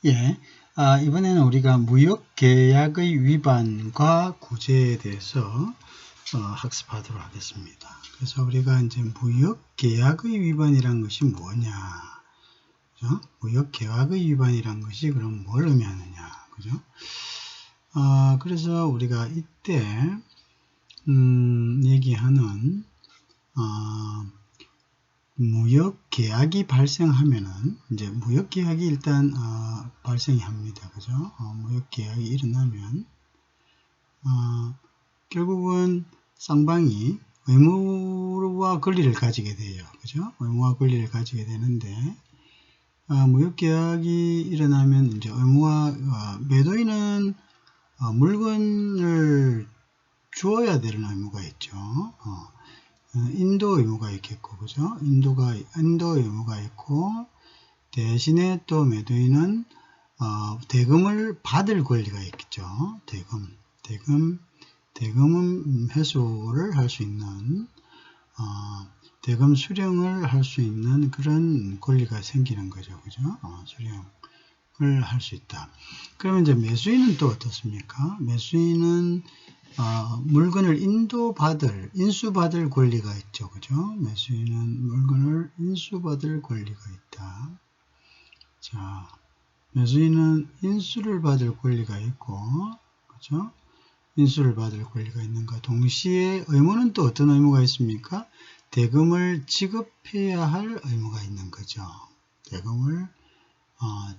예, 이번에는 우리가 무역계약의 위반과 구제에 대해서 학습하도록 하겠습니다. 그래서 우리가 이제 무역계약의 위반이란 것이 뭐냐, 그죠? 무역계약의 위반이란 것이 그럼 뭘 의미하느냐, 그죠? 그래서 우리가 이때 얘기하는 무역계약이 발생하면은, 이제 무역계약이 일단 발생이 합니다. 그죠? 무역계약이 일어나면 결국은 쌍방이 의무와 권리를 가지게 돼요. 그죠? 의무와 권리를 가지게 되는데, 무역계약이 일어나면 이제 의무와 매도인은 물건을 주어야 되는 의무가 있죠. 인도 의무가 있겠고, 그죠? 인도 의무가 있고, 대신에 또 매도인은 대금을 받을 권리가 있겠죠. 대금은 회수를 할 수 있는, 대금 수령을 할 수 있는 그런 권리가 생기는 거죠. 그죠? 수령을 할 수 있다. 그러면 이제 매수인은 또 어떻습니까? 매수인은 물건을 인수받을 권리가 있죠. 그죠? 매수인은 물건을 인수받을 권리가 있다. 자, 매수인은 인수를 받을 권리가 있고, 그죠? 인수를 받을 권리가 있는가. 동시에 의무는 또 어떤 의무가 있습니까? 대금을 지급해야 할 의무가 있는 거죠. 대금을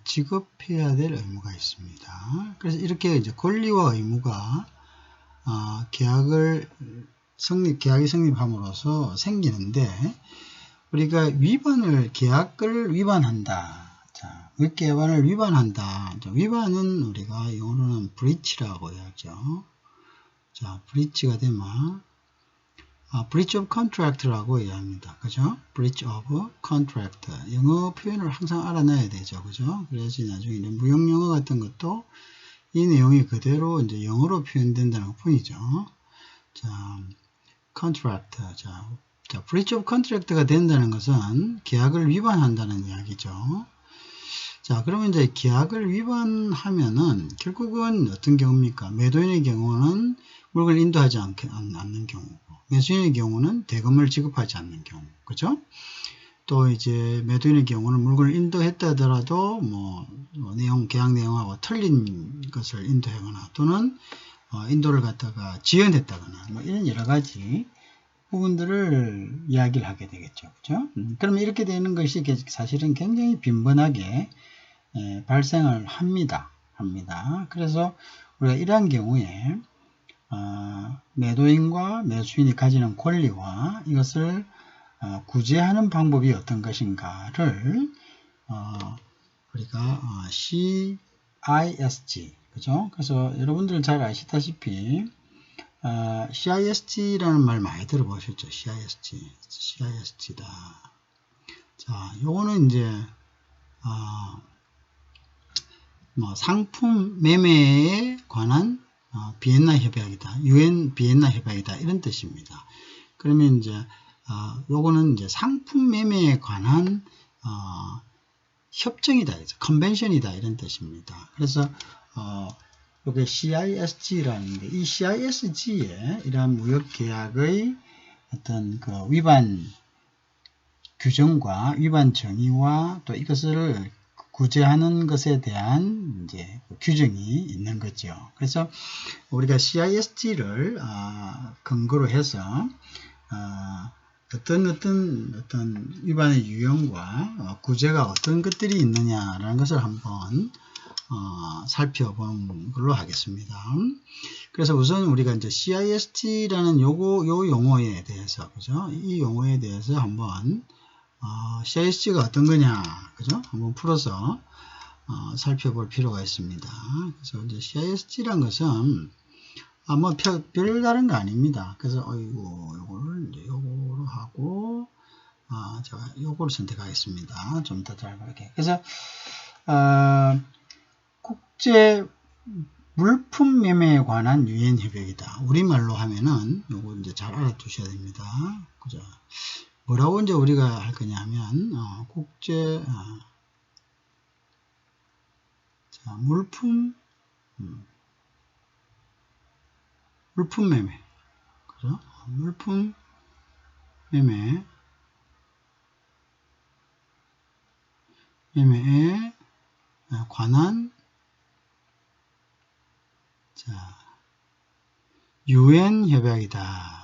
지급해야 될 의무가 있습니다. 그래서 이렇게 이제 권리와 의무가 계약이 성립함으로써 생기는데, 우리가 계약을 위반한다. 자, 계약을 위반한다. 위반은 우리가 영어로는 breach라고 하죠. 자, breach가 되면 breach of contract라고 이해합니다. 그죠? breach of contract. 영어 표현을 항상 알아놔야 되죠. 그죠? 그래서 나중에 무역 용어 같은 것도 이 내용이 그대로 이제 영어로 표현된다는 것 뿐이죠. 자, contract. 자, breach of contract가 된다는 것은 계약을 위반한다는 이야기죠. 자, 그러면 이제 계약을 위반하면은 결국은 어떤 경우입니까? 매도인의 경우는 물건을 인도하지 않는 경우고, 매수인의 경우는 대금을 지급하지 않는 경우, 그죠? 또 이제 매도인의 경우는 물건을 인도했다 하더라도 계약 내용하고 틀린 것을 인도하거나 또는 인도를 갖다가 지연했다거나 이런 여러 가지 부분들을 이야기를 하게 되겠죠. 그죠? 그러면 이렇게 되는 것이 사실은 굉장히 빈번하게 발생을 합니다. 그래서 우리가 이러한 경우에 매도인과 매수인이 가지는 권리와 이것을 구제하는 방법이 어떤 것인가를 우리가 CISG, 그죠? 그래서 여러분들 잘 아시다시피 CISG라는 말 많이 들어보셨죠? CISG다. 자, 요거는 이제 상품 매매에 관한 비엔나 협약이다. UN 비엔나 협약이다. 이런 뜻입니다. 그러면 이제 요거는 이제 상품 매매에 관한 협정이다. 컨벤션이다. 이런 뜻입니다. 그래서 요게 CISG라는 게, 이 CISG에 이러한 무역 계약의 어떤 그 위반 규정과 위반 정의와 또 이것을 구제하는 것에 대한 이제 규정이 있는 거죠. 그래서 우리가 CISG를 근거로 해서 어떤 위반의 유형과 구제가 어떤 것들이 있느냐라는 것을 한번 살펴보는 걸로 하겠습니다. 그래서 우선 우리가 이제 CISG라는 요 용어에 대해서, 그죠? 이 용어에 대해서 한번 CISG가 어떤 거냐, 그죠? 한번 풀어서 살펴볼 필요가 있습니다. 그래서 이제 CISG란 것은 별다른 거 아닙니다. 그래서 요거를 이제 요거로 하고 제가 요거를 선택하겠습니다. 좀 더 잘 보게. 그래서 국제 물품 매매에 관한 유엔 협약이다. 우리말로 하면은 요거 이제 잘 알아두셔야 됩니다. 그죠? 뭐라고 이제 우리가 할 거냐 하면 국제 자, 물품 매매. 그죠? 물품 매매에 관한 자, UN 협약이다.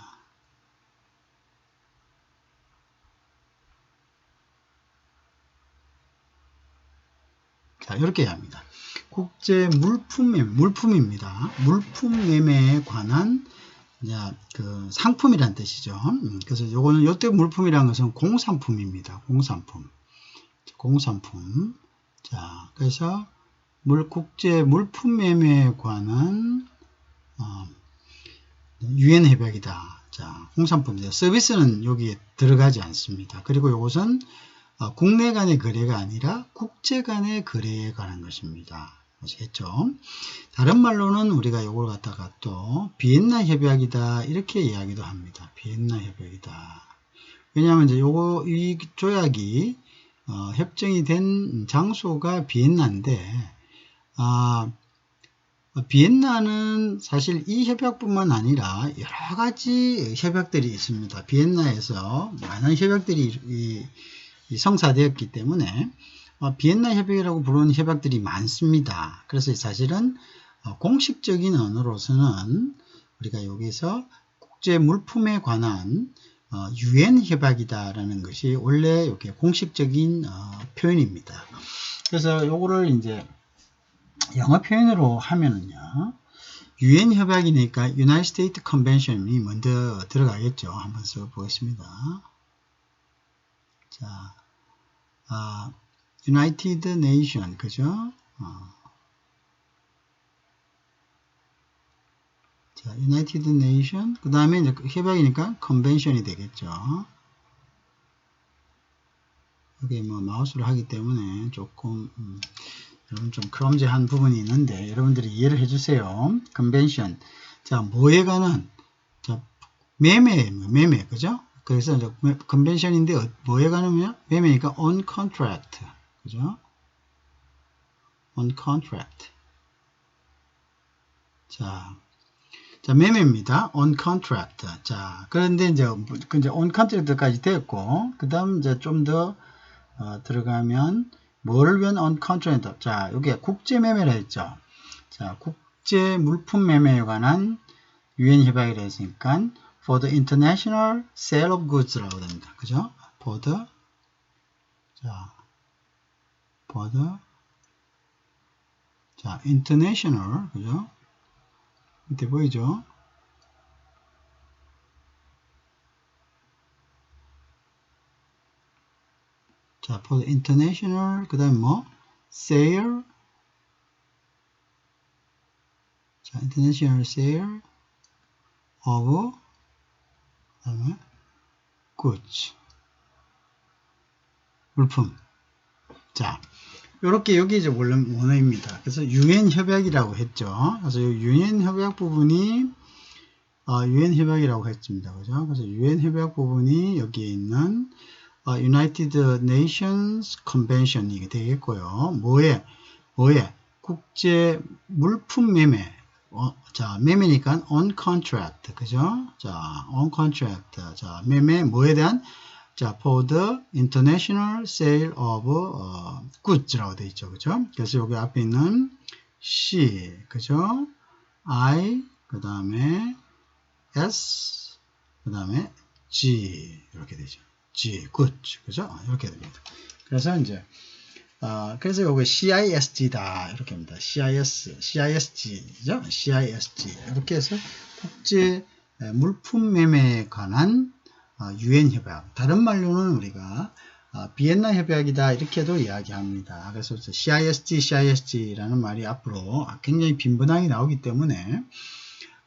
자, 이렇게 합니다. 국제 물품입니다. 물품 매매에 관한 그 상품이란 뜻이죠. 그래서 요거는 요때 물품이란 것은 공산품입니다. 공산품. 자, 그래서 국제 물품 매매에 관한 UN 협약이다. 자, 공산품입니다. 서비스는 여기에 들어가지 않습니다. 그리고 이것은 국내 간의 거래가 아니라 국제 간의 거래에 관한 것입니다. 아시겠죠? 다른 말로는 우리가 이걸 갖다가 또 비엔나 협약이다 이렇게 이야기도 합니다. 비엔나 협약이다. 왜냐하면 이제 이 조약이 협정이 된 장소가 비엔나인데 비엔나는 사실 이 협약뿐만 아니라 여러 가지 협약들이 있습니다. 비엔나에서 많은 협약들이 성사되었기 때문에 비엔나 협약이라고 부르는 협약들이 많습니다. 그래서 사실은 공식적인 언어로서는 우리가 여기서 국제 물품에 관한 UN 협약이다라는 것이 원래 이렇게 공식적인 표현입니다. 그래서 요거를 이제 영어 표현으로 하면은요, UN 협약이니까 United States Convention이 먼저 들어가겠죠. 한번 써보겠습니다. 자, United Nation, 그죠? 자, United Nation, 그 다음에 이제 협약이니까 Convention이 되겠죠. 여기 뭐 마우스로 하기 때문에 조금 여러분 좀 클럼지한 부분이 있는데 여러분들이 이해를 해주세요. Convention. 자, 뭐에 관한? 자, 매매, 그죠? 그래서 이제 컨벤션인데 뭐에 관하면 매매니까 on contract, 그죠? on contract. 자, 매매입니다. on contract. 자, 그런데 이제 on contract까지 됐고, 그 다음 이제 좀 더 들어가면 뭐를 위한 on contract? 자, 여기 국제 매매라 했죠. 자, 국제 물품 매매에 관한 UN 협약이라 했으니까 for the international sale of goods라고 됩니다. 그죠? for the international, 그죠? 밑에 보이죠? 자, for the international, 그 다음에 뭐? sale, 자, international sale of, 그 다음에 goods, 물품. 자, 요렇게 여기 이제 원어입니다. 그래서 UN 협약이라고 했죠. 그래서 UN 협약 부분이 UN 협약이라고 했습니다. 그죠? 그래서 UN 협약 부분이 여기에 있는 United Nations Convention이 되겠고요. 뭐에? 국제 물품 매매. 자, 매매니까 on contract. 그죠? 자, on contract. 자, 매매 뭐에 대한? 자, for the international sale of goods라고 되어 있죠. 그죠? 그래서 여기 앞에 있는 C, 그죠? I, 그 다음에 S, 그 다음에 G, 이렇게 되죠. G, goods, 그죠? 이렇게 됩니다. 그래서 이제, 그래서 여기 CISG다. 이렇게 합니다. CISG죠? CISG. 이렇게 해서 국제 물품 매매에 관한 UN 협약. 다른 말로는 우리가 비엔나 협약이다 이렇게도 이야기합니다. 그래서 CISG라는 말이 앞으로 굉장히 빈번하게 나오기 때문에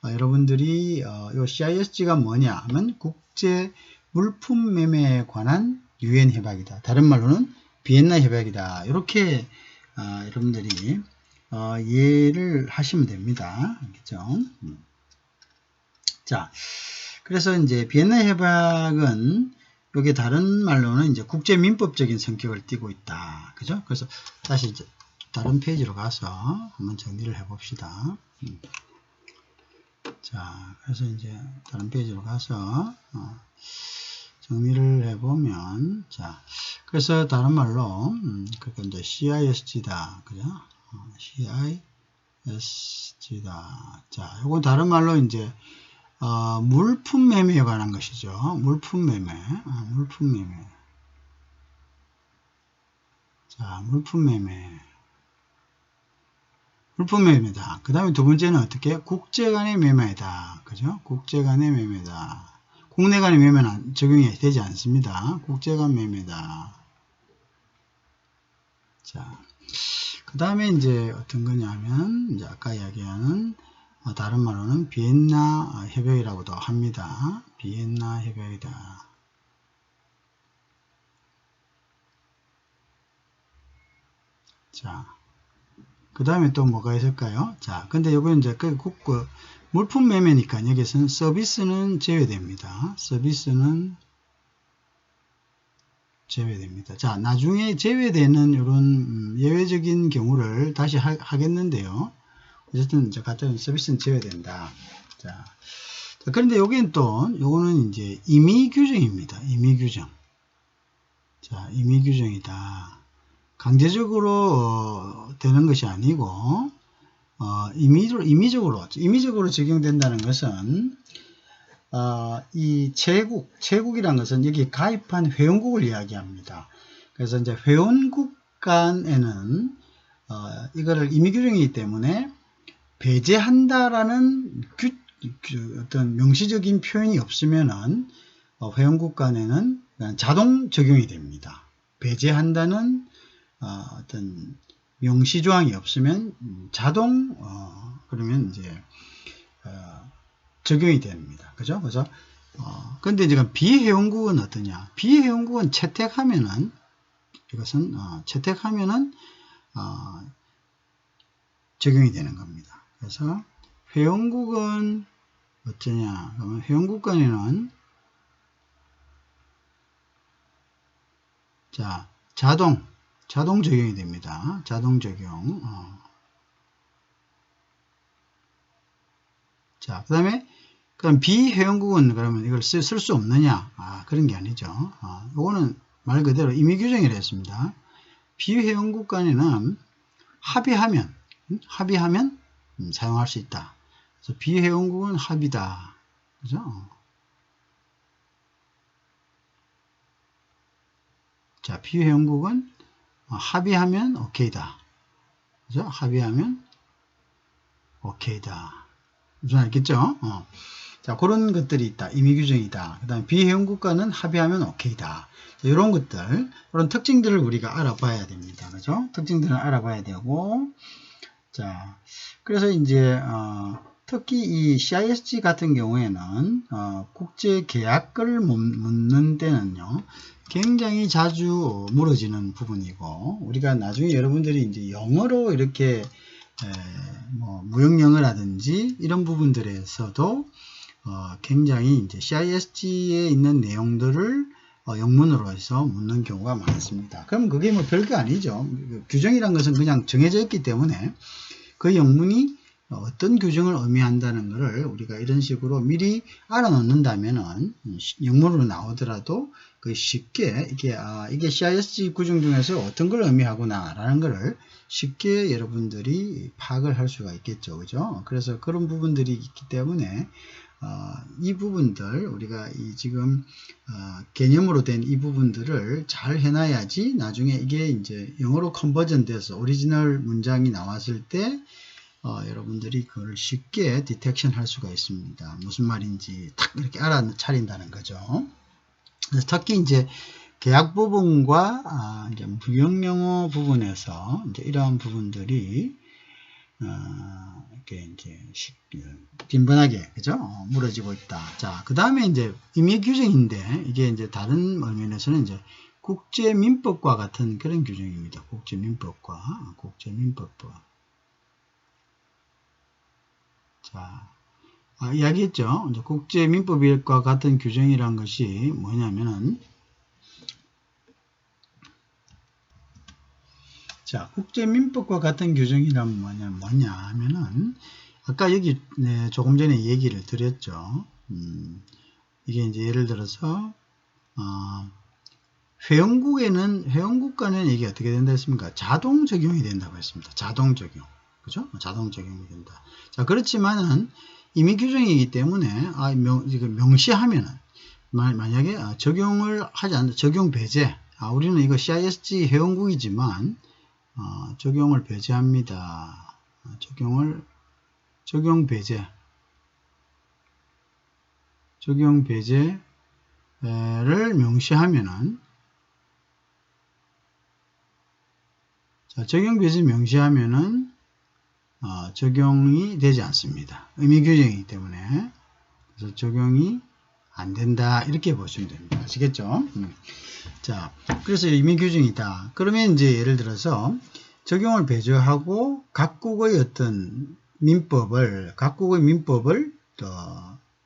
여러분들이 이 CISG가 뭐냐 하면 국제 물품 매매에 관한 UN 협약이다. 다른 말로는 비엔나 협약이다. 이렇게 여러분들이 이해를 하시면 됩니다. 알겠죠? 자, 그래서 이제 비엔나 협약은 여기 다른 말로는 이제 국제민법적인 성격을 띠고 있다. 그죠? 그래서 다시 이제 다른 페이지로 가서 한번 정리를 해 봅시다. 자, 그래서 이제 다른 페이지로 가서 정리를 해보면, 자, 그래서 다른 말로, 그러니까 이제 CISG다, 그죠? CISG다. 자, 요건 다른 말로 이제, 물품 매매에 관한 것이죠. 물품 매매, 물품 매매. 자, 물품 매매. 물품 매매다. 그 다음에 두 번째는 어떻게? 국제 간의 매매다. 그죠? 국제 간의 매매다. 국내 간의 매매는 적용이 되지 않습니다. 국제 간 매매다. 자, 그 다음에 이제 어떤 거냐면, 이제 아까 이야기하는, 다른 말로는 비엔나 협약이라고도 합니다. 비엔나 협약이다. 자, 그 다음에 또 뭐가 있을까요? 자, 근데 요거는 이제 그 물품 매매니까 여기서는 서비스는 제외됩니다. 서비스는 제외됩니다. 자, 나중에 제외되는 이런 예외적인 경우를 다시 하겠는데요. 어쨌든 이제 같은 서비스는 제외된다. 자, 그런데 여기는 또 요거는 이제 임의 규정입니다. 임의 규정. 자, 임의 규정이다. 강제적으로 되는 것이 아니고 임의적으로 적용된다는 것은 이 제국이라는 것은 여기 가입한 회원국을 이야기합니다. 그래서 이제 회원국 간에는 이거를 임의규정이기 때문에 배제한다라는 어떤 명시적인 표현이 없으면은 회원국 간에는 자동 적용이 됩니다. 배제한다는 어떤 명시조항이 없으면 자동 그러면 이제 적용이 됩니다. 그죠? 그래서 근데 지금 비회원국은 어떠냐? 비회원국은 채택하면은 이것은 채택하면은 적용이 되는 겁니다. 그래서 회원국은 어쩌냐? 그러면 회원국 간에는 자 자동 적용이 됩니다. 자동 적용. 자, 그럼 비회원국은 그러면 이걸 쓸 수 없느냐? 그런 게 아니죠. 이거는 말 그대로 임의 규정이라 했습니다. 비회원국 간에는 합의하면 사용할 수 있다. 그래서 비회원국은 합의다. 그죠? 자, 비회원국은 합의하면 오케이다. 그죠? 합의하면 오케이다. 무슨 알겠죠? 자, 그런 것들이 있다. 임의 규정이다. 그 다음에 비회원국과는 합의하면 오케이다. 자, 이런 것들, 이런 특징들을 우리가 알아봐야 됩니다. 그죠? 특징들을 알아봐야 되고, 자, 그래서 이제, 특히 이 CISG 같은 경우에는, 국제 계약을 묻는 데는요, 굉장히 자주 물어지는 부분이고, 우리가 나중에 여러분들이 이제 영어로 이렇게 뭐 무역영어라든지 이런 부분들에서도 굉장히 이제 CISG에 있는 내용들을 영문으로 해서 묻는 경우가 많습니다. 그럼 그게 뭐 별거 아니죠. 규정이란 것은 그냥 정해져 있기 때문에 그 영문이 어떤 규정을 의미한다는 것을 우리가 이런 식으로 미리 알아놓는다면은 영문으로 나오더라도 그 쉽게 이게 CISG 구정 중에서 어떤 걸 의미하구나 라는 것을 쉽게 여러분들이 파악을 할 수가 있겠죠. 그죠? 그래서 그런 부분들이 있기 때문에 이 부분들 우리가 지금 개념으로 된 이 부분들을 잘 해놔야지 나중에 이게 이제 영어로 컨버전 돼서 오리지널 문장이 나왔을 때 여러분들이 그걸 쉽게 디텍션 할 수가 있습니다. 무슨 말인지 탁 이렇게 알아차린다는 거죠. 그래서 특히 이제 계약 부분과 이제 무역영어 부분에서 이제 이러한 부분들이 이렇게 이제 빈번하게 그죠? 물어지고 있다. 자, 그 다음에 이제 임의 규정인데 이게 이제 다른 면에서는 이제 국제민법과 같은 그런 규정입니다. 국제민법과 자, 이야기했죠. 이제 국제민법과 같은 규정이란 것이 뭐냐면은 자, 국제민법과 같은 규정이란 뭐냐 하면은, 아까 여기 조금 전에 얘기를 드렸죠. 이게 이제 예를 들어서, 회원국간에는 이게 어떻게 된다 했습니까? 자동 적용이 된다고 했습니다. 자동 적용. 그죠? 자동 적용이 된다. 자, 그렇지만은, 이미 규정이기 때문에, 명시하면은, 만약에 적용을 하지 않는, 적용 배제. 우리는 이거 CISG 회원국이지만, 적용을 배제합니다. 적용 배제. 적용 배제를 명시하면은, 자, 적용 배제 명시하면은, 적용이 되지 않습니다. 의미 규정이기 때문에. 그래서 적용이 안 된다. 이렇게 보시면 됩니다. 아시겠죠? 자, 그래서 의미 규정이다. 그러면 이제 예를 들어서 적용을 배제하고 각국의 어떤 민법을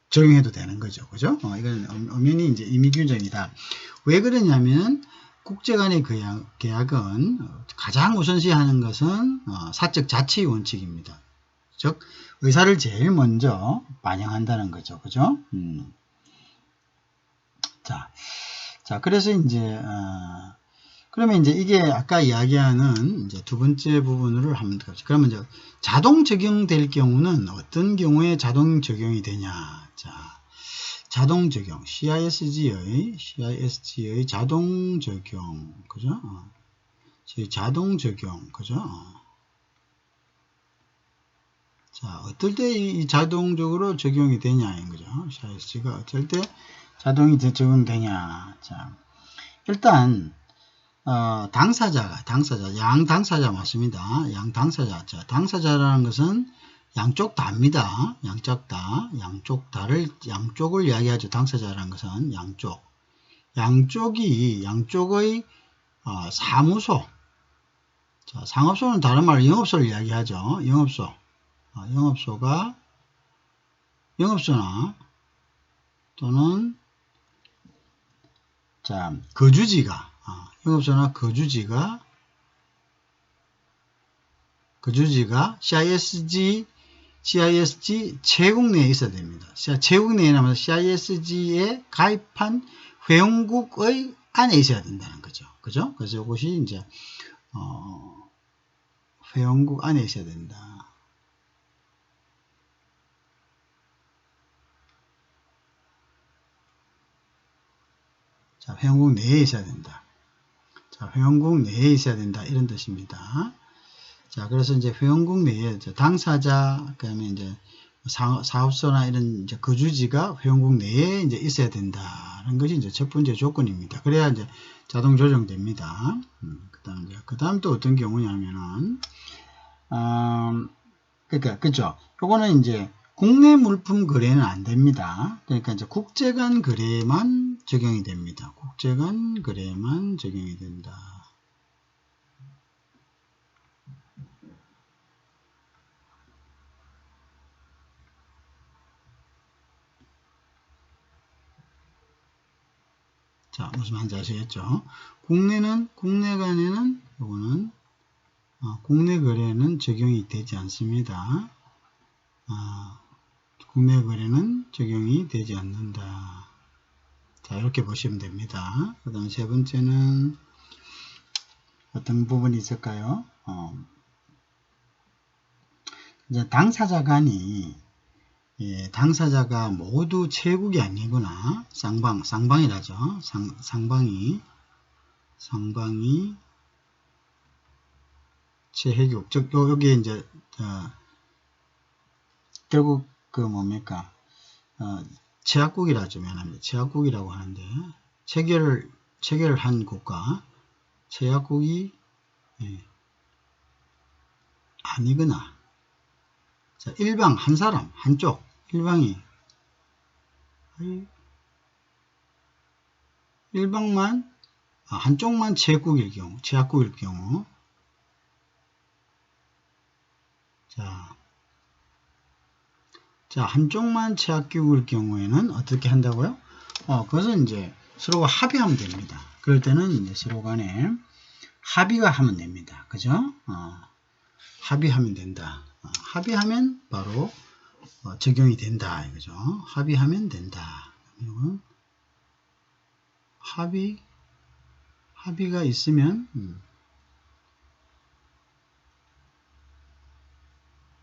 적용해도 되는 거죠. 그죠? 이건 엄연히 이제 의미 규정이다. 왜 그러냐면 국제 간의 계약은 가장 우선시하는 것은 사적 자치의 원칙입니다. 즉 의사를 제일 먼저 반영한다는 거죠. 그죠? 자, 그래서 이제 그러면 이제 이게 아까 이야기하는 이제 두 번째 부분으로 하면 되겠죠. 그러면 이제 자동 적용될 경우는 어떤 경우에 자동 적용이 되냐? 자, 자동 적용, CISG의 자동 적용, 그죠? 자동 적용, 그죠? 자, 어떨 때 이 자동적으로 적용이 되냐인 거죠. CISG가 어떨 때 자동이 적용되냐? 자, 일단 양당사자 맞습니다. 양당사자. 자, 당사자라는 것은 양쪽 다입니다. 양쪽을 이야기하죠. 당사자라는 것은 양쪽의 사무소. 자, 상업소는 다른 말로 영업소를 이야기하죠. 영업소나 또는 자, 거주지가 영업소나 거주지가 CISG 체국 내에 있어야 됩니다. 체국 내에 나면 CISG에 가입한 회원국의 안에 있어야 된다는 거죠. 그죠? 그래서 이것이 이제 회원국 안에 있어야 된다. 자, 회원국 내에 있어야 된다. 자, 회원국 내에 있어야 된다. 이런 뜻입니다. 자, 그래서 이제 회원국 내에 당사자, 그다음에 이제 사업소나 이런 이제 거주지가 회원국 내에 이제 있어야 된다는 것이 이제 첫 번째 조건입니다. 그래야 이제 자동 조정됩니다. 그다음 또 어떤 경우냐면은, 그러니까, 그죠? 요거는 이제 국내 물품 거래는 안 됩니다. 그러니까 이제 국제 간 거래만 적용이 됩니다. 국제 간 거래만 적용이 된다. 자, 무슨 말인지 아시겠죠? 국내 간에는 요거는 국내 거래는 적용이 되지 않습니다. 국내 거래는 적용이 되지 않는다. 자, 이렇게 보시면 됩니다. 그 다음 세 번째는 어떤 부분이 있을까요? 이제 당사자 간이 당사자가 모두 체국이 아니구나. 쌍방이라죠. 쌍방이 체회국. 즉, 여기 이제, 결국, 뭡니까? 체약국이라죠. 미안합니다. 체약국이라고 하는데, 체결을 한 국가, 체약국이, 아니구나. 자, 일방, 한 사람, 한쪽, 일방만, 한쪽만 체약국일 경우, 자, 한쪽만 체약국일 경우에는 어떻게 한다고요? 그것은 이제 서로가 합의하면 됩니다. 그럴 때는 이제 서로 간에 합의가 하면 됩니다. 그죠? 합의하면 된다. 합의하면 바로 적용이 된다. 이거죠. 합의하면 된다. 이건 합의가 있으면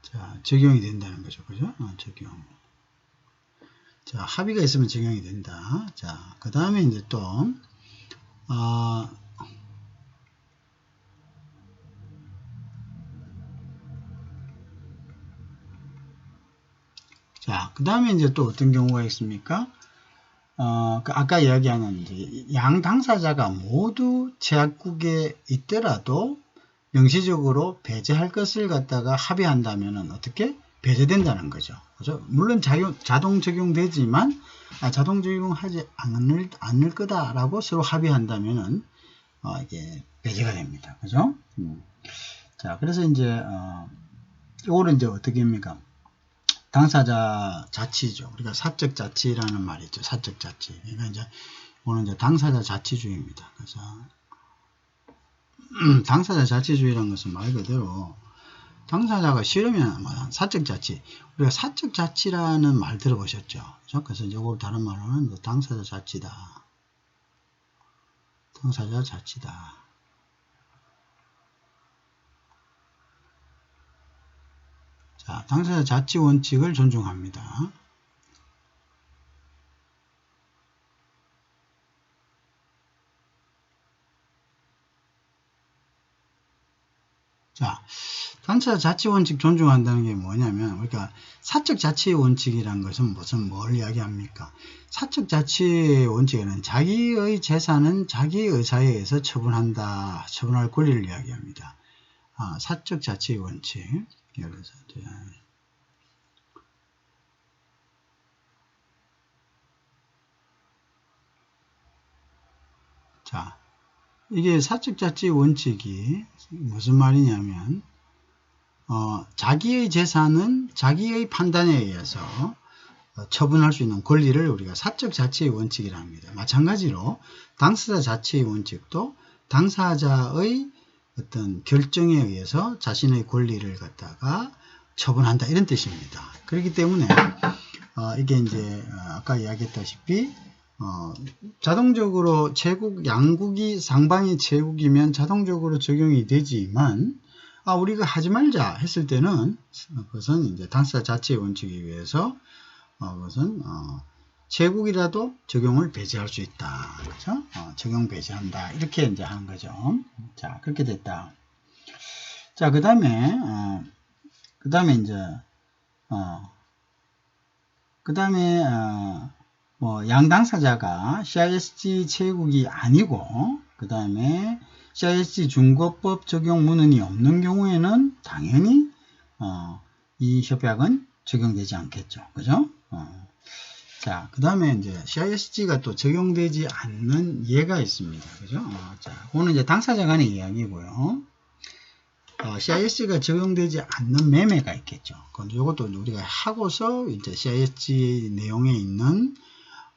자, 적용이 된다는 거죠. 그죠? 적용. 자, 합의가 있으면 적용이 된다. 자, 그 다음에 이제 또, 자, 그 다음에 이제 또 어떤 경우가 있습니까? 아까 이야기하는 이제 양 당사자가 모두 제약국에 있더라도 명시적으로 배제할 것을 갖다가 합의한다면 어떻게? 배제된다는 거죠. 그죠? 물론 자동 적용되지만, 자동 적용하지 않을 거다라고 서로 합의한다면은, 이게 배제가 됩니다. 그죠? 자, 그래서 이제, 요거는 이제 어떻게 합니까? 당사자 자치죠. 우리가 사적 자치라는 말이 있죠. 사적 자치. 그러니까 이제 오늘 이제 당사자 자치주의입니다. 그래서 당사자 자치주의라는 것은 말 그대로 당사자가 싫으면 사적 자치. 우리가 사적 자치라는 말 들어보셨죠. 그래서 이걸 다른 말로는 당사자 자치다. 당사자 자치다. 자, 당사자 자치 원칙을 존중합니다. 자, 당사자 자치 원칙 존중한다는 게 뭐냐면, 그러니까 사적 자치 원칙이라는 것은 뭘 이야기합니까? 사적 자치 원칙에는 자기의 재산은 자기의 의사에 의해서 처분할 권리를 이야기합니다. 사적 자치 원칙. 예를 들어서 자, 이게 사적 자치 원칙이 무슨 말이냐면, 자기의 재산은 자기의 판단에 의해서 처분할 수 있는 권리를 우리가 사적 자치의 원칙이라 합니다. 마찬가지로 당사자 자치의 원칙도 당사자의 어떤 결정에 의해서 자신의 권리를 갖다가 처분한다 이런 뜻입니다. 그렇기 때문에 이게 이제 아까 이야기했다시피 자동적으로 양국이 상방이 제국이면 자동적으로 적용이 되지만 우리가 하지 말자 했을 때는 그것은 이제 당사자 자치의 원칙에 의해서 그것은 제국이라도 적용을 배제할 수 있다. 그렇죠? 적용 배제한다. 이렇게 이제 하는 거죠. 자, 그렇게 됐다. 자, 그다음에 양 당사자가 CISG 제국이 아니고 그다음에 CISG 준거법 적용 문헌이 없는 경우에는 당연히 이 협약은 적용되지 않겠죠. 그죠? 자, 그 다음에 이제 CISG가 또 적용되지 않는 예가 있습니다. 그죠? 자, 그거는 이제 당사자 간의 이야기고요. CISG가 적용되지 않는 매매가 있겠죠. 이것도 우리가 하고서 이제 CISG 내용에 있는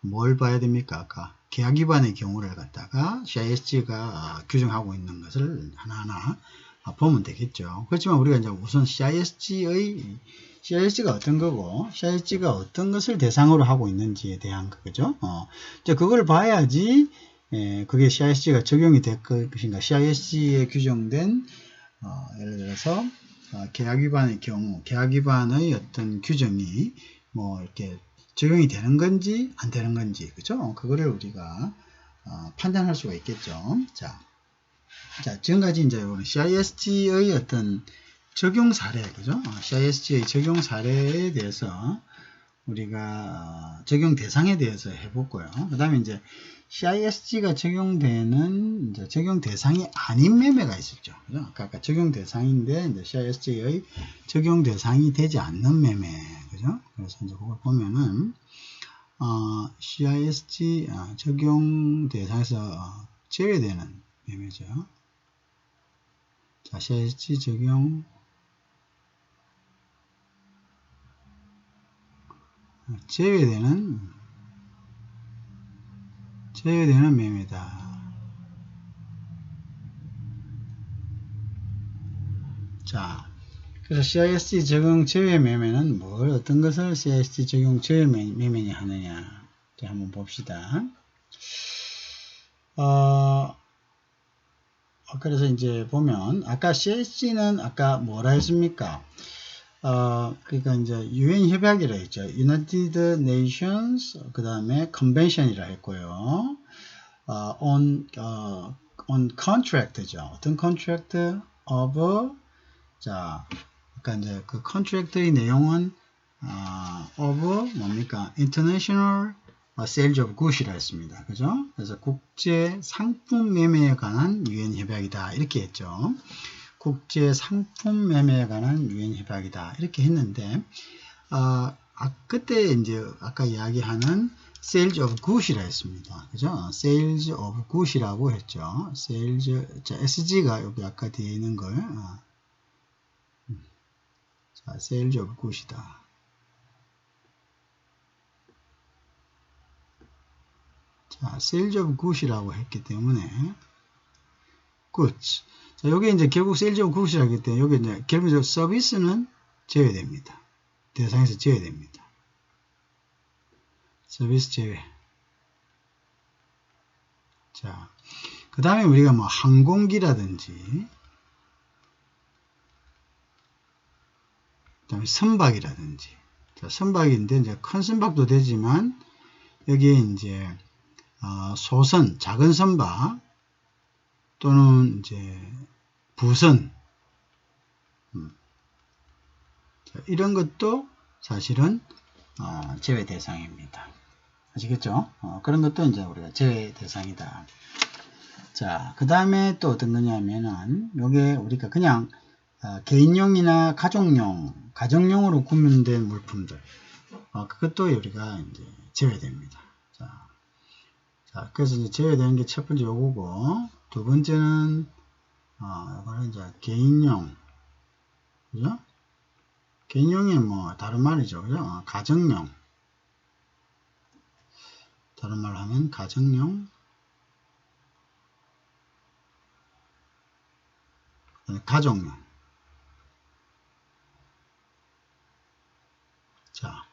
뭘 봐야 됩니까? 아까 계약 위반의 경우를 갖다가 CISG가 규정하고 있는 것을 하나하나 보면 되겠죠. 그렇지만 우리가 이제 우선 CISG가 어떤 거고, CISG가 어떤 것을 대상으로 하고 있는지에 대한 거죠. 이제 그걸 봐야지, 그게 CISG가 적용이 될 것인가, CISG에 규정된, 예를 들어서, 계약 위반의 경우, 계약 위반의 어떤 규정이, 이렇게 적용이 되는 건지, 안 되는 건지, 그죠? 그거를 우리가, 판단할 수가 있겠죠. 자, 지금까지 이제 CISG의 어떤 적용 사례, 그죠? CISG의 적용 사례에 대해서 우리가 적용 대상에 대해서 해봤고요. 그 다음에 이제 CISG가 적용되는 이제 적용 대상이 아닌 매매가 있었죠. 그죠? 아까 적용 대상인데 이제 CISG의 적용 대상이 되지 않는 매매, 그죠? 그래서 이제 그걸 보면은 CISG 적용 대상에서 제외되는 매매죠. 자, CISG 적용 제외되는 매매다. 자, 그래서 CISG 적용 제외 매매는 어떤 것을 CISG 적용 제외 매매니 하느냐. 자, 한번 봅시다. 그래서 이제 보면, 아까 CISG는 아까 뭐라 했습니까? 그러니까 이제 UN 협약이라 했죠. United Nations, 그 다음에 Convention이라 했고요. on contract죠. 어떤 contract of, 자, 그러니까 이제 그 contract의 내용은, of 뭡니까? International Sales of Goods이라 했습니다. 그죠? 그래서 국제 상품 매매에 관한 UN 협약이다. 이렇게 했죠. 국제 상품 매매에 관한 UN 협약이다. 이렇게 했는데, 그때 이제 아까 이야기하는 Sales of Goods이라 했습니다. 그죠? Sales of Goods이라고 했죠. Sales, 자, SG가 여기 아까 뒤에 있는 걸, 자, Sales of Goods이다. 자, Sales of Goods이라고 했기 때문에, Goods. 자, 여기 이제 결국 Sales of Goods이라고 했기 때문에, 여기 이제 결국 서비스는 제외됩니다. 대상에서 제외됩니다. 서비스 제외. 자, 그 다음에 우리가 뭐 항공기라든지, 그 다음에 선박이라든지, 자, 선박인데 이제 큰 선박도 되지만 여기에 이제 소선, 작은 선박 또는 이제 부선, 자, 이런 것도 사실은 제외 대상입니다. 아시겠죠? 그런 것도 이제 우리가 제외 대상이다. 자, 그 다음에 또 어떤 거냐면은, 요게 우리가 그냥, 개인용이나 가정용으로 구매된 물품들. 그것도 우리가 이제 제외됩니다. 자, 그래서 이제 제외되는 게 첫 번째 요거고, 두 번째는, 이거는 이제 개인용. 그죠? 개인용이 뭐, 다른 말이죠. 그죠? 가정용. 다른 말로 하면 가정용, 가정용. 자,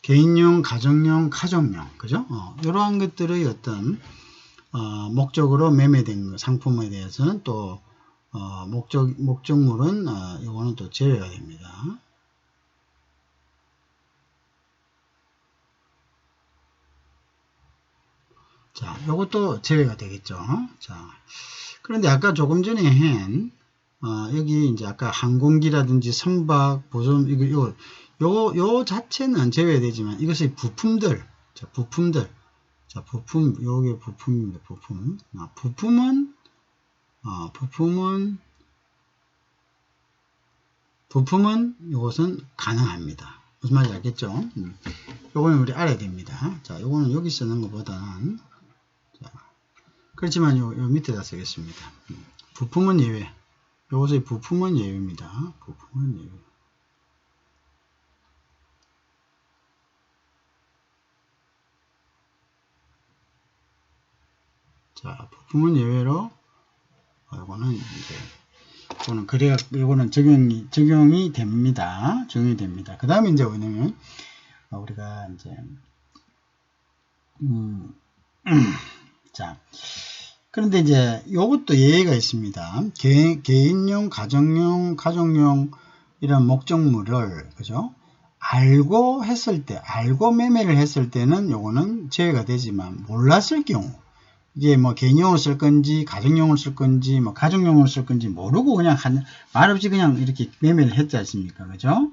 개인용, 가정용, 가정용, 그죠? 이러한 것들의 어떤 목적으로 매매된 상품에 대해서는 또 목적물은 이거는 또 제외가 됩니다. 자, 요것도 제외가 되겠죠. 자, 그런데 아까 조금 전에 한 여기 이제 아까 항공기라든지 선박, 보존 요 자체는 제외되지만 이것의 부품들, 자, 부품들, 자, 부품, 요게 부품입니다. 부품. 부품은 요것은 가능합니다. 무슨 말인지 알겠죠? 요거는 우리 알아야 됩니다. 자, 요거는 여기 쓰는 것보다는, 자, 그렇지만 요 밑에다 쓰겠습니다. 부품은 예외. 요것의 부품은 예외입니다. 부품은 예외. 자, 부품은 예외로, 요거는 이제, 요거는 그래야, 요거는 적용이 됩니다. 적용이 됩니다. 그 다음에 이제 뭐냐면, 우리가 이제, 자, 그런데 이제 요것도 예외가 있습니다. 개인용, 가정용 이런 목적물을, 그죠? 알고 매매를 했을 때는 요거는 제외가 되지만 몰랐을 경우, 이게 뭐 개인용으로 쓸 건지, 가정용으로 쓸 건지, 뭐 가정용으로 쓸 건지 모르고 그냥 말없이 그냥 이렇게 매매를 했지 않습니까? 그죠?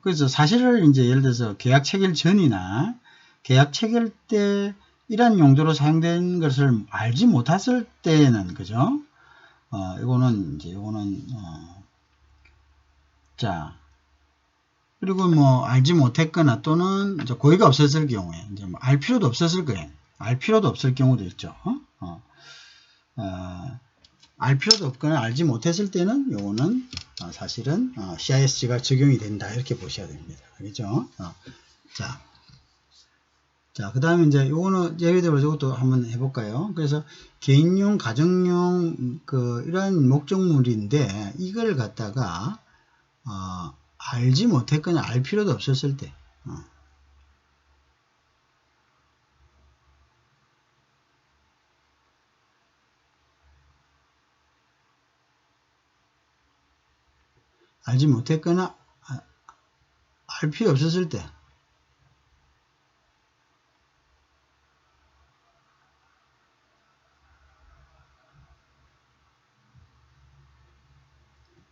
그래서 사실을 이제 예를 들어서 계약 체결 전이나 계약 체결 때 이러한 용도로 사용된 것을 알지 못했을 때는, 그죠? 요거는, 자, 그리고 뭐, 알지 못했거나 또는 이제 고의가 없었을 경우에, 이제 뭐 알 필요도 없었을 거예요. 알 필요도 없을 경우도 있죠. 알 필요도 없거나 알지 못했을 때는 요거는 사실은 CISG가 적용이 된다. 이렇게 보셔야 됩니다. 알겠죠? 자. 자, 그 다음에 이제 요거는 예를 들어 이것도 한번 해볼까요? 그래서 개인용, 가정용, 이런 목적물인데, 이걸 갖다가, 알지 못했거나 알 필요도 없었을 때, 알지 못했거나 알 필요 없었을 때,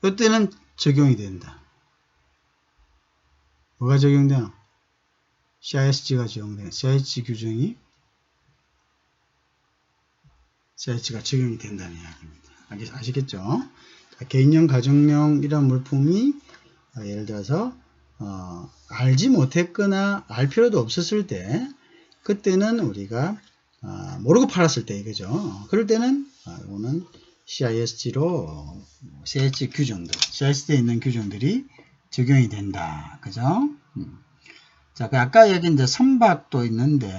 이때는 적용이 된다. 뭐가 적용되나? CISG가 적용되는, CISG 규정이, CISG가 적용이 된다는 이야기입니다. 아시겠죠? 자, 개인용, 가정용 이런 물품이 예를 들어서 알지 못했거나 알 필요도 없었을 때, 그때는 우리가 모르고 팔았을 때 이거죠. 그럴 때는 이거는 CISG로 CISG 규정들, CISG에 있는 규정들이 적용이 된다. 그죠? 자, 아까 여기 이제 선박도 있는데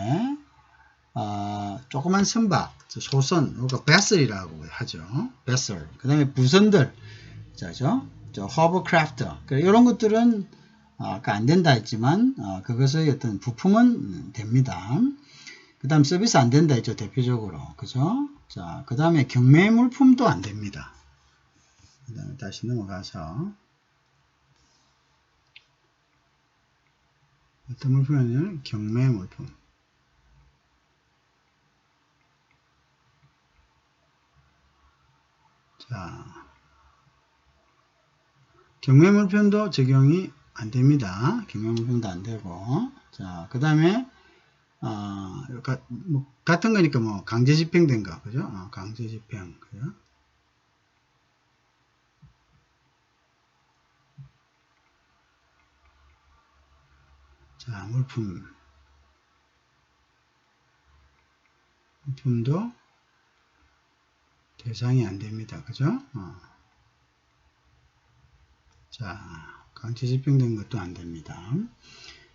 조그만 선박, 소선, 이거 베슬이라고 하죠. 베슬. 그 다음에 부선들, 저 허버크래프트, 이런 것들은 아까 안 된다 했지만 그것의 어떤 부품은 됩니다. 그 다음 서비스 안 된다 했죠, 대표적으로. 그죠? 자, 그 다음에 경매 물품도 안 됩니다. 그 다음에 다시 넘어가서 어떤 물품이냐면 경매 물품. 자, 경매 물품도 적용이 안 됩니다. 경매 물품도 안 되고. 자, 그 다음에 같은 거니까 뭐 강제 집행된 거, 그죠? 강제 집행, 그죠? 자, 물품도 대상이 안 됩니다, 그죠? 자, 강제 집행된 것도 안 됩니다.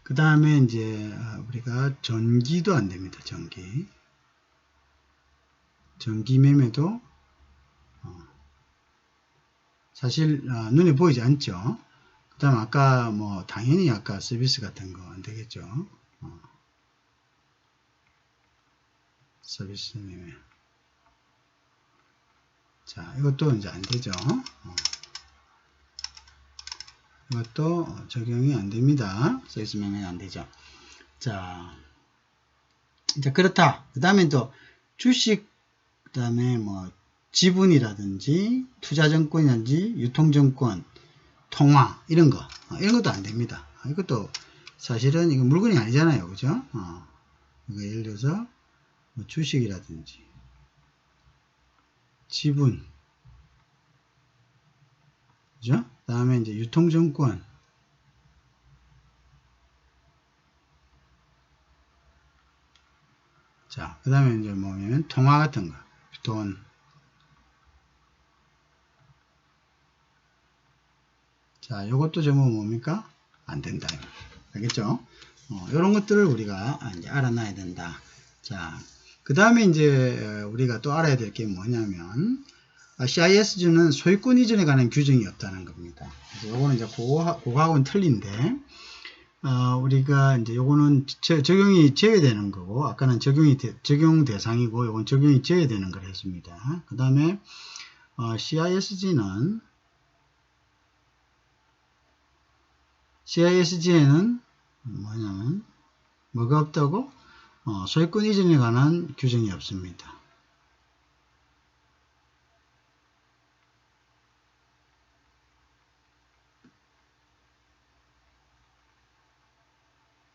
그 다음에 이제 우리가 전기도 안 됩니다, 전기 매매도 사실 눈에 보이지 않죠. 그 다음 아까 뭐 당연히 아까 서비스 같은 거 안 되겠죠. 서비스 매매. 자, 이것도 이제 안 되죠. 이것도 적용이 안 됩니다. 서비스 매매가 안 되죠. 자, 이제 그렇다. 그 다음에 또 주식, 그 다음에 뭐 지분이라든지 투자증권이라든지 유통증권, 통화 이런 거, 이런 것도 안 됩니다. 이것도 사실은 이거 물건이 아니잖아요, 그죠? 이거 예를 들어서 뭐 주식이라든지 지분, 그죠? 그 다음에 이제 유통증권, 자, 그 다음에 이제 뭐냐면 통화 같은 거, 돈, 자, 요것도 전부 뭡니까? 안 된다. 알겠죠? 이런 것들을 우리가 이제 알아놔야 된다. 자, 그 다음에 이제 우리가 또 알아야 될 게 뭐냐면 CISG는 소유권 이전에 관한 규정이 없다는 겁니다. 그래서 요거는 이제 그거하고는 틀린데 우리가 이제 요거는 적용이 제외되는 거고 아까는 적용 대상이고 요건 적용이 제외되는 걸 했습니다. 그 다음에 CISG에는 뭐냐면 뭐가 없다고? 소유권 이전에 관한 규정이 없습니다.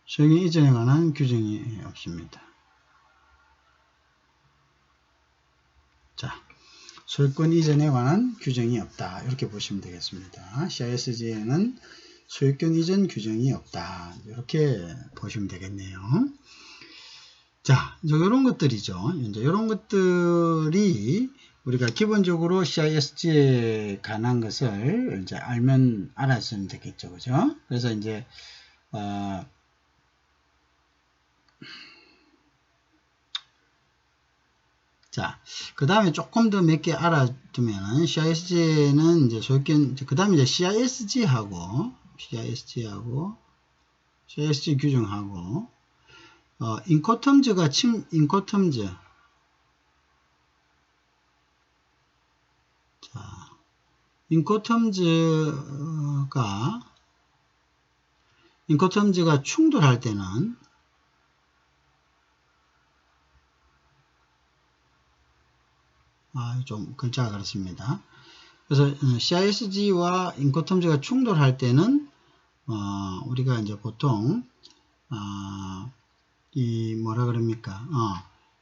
소유권 이전에 관한 규정이 없습니다. 자, 소유권 이전에 관한 규정이 없다. 이렇게 보시면 되겠습니다. CISG에는 소유권 이전 규정이 없다. 이렇게 보시면 되겠네요. 자, 이제 이런 것들이죠. 이제 이런 것들이 우리가 기본적으로 CISG에 관한 것을 이제 알았으면 되겠죠. 그죠? 그래서 이제, 자, 그 다음에 조금 더 몇 개 알아두면은, CISG는 이제 소유권, 그 다음에 이제 CISG하고, CISG 규정하고, 인코텀즈가 인코텀즈. 자, 인코텀즈가 충돌할 때는, 좀 글자가 그렇습니다. 그래서 CISG와 인코텀즈가 충돌할 때는 우리가 이제 보통 이 뭐라 그럽니까?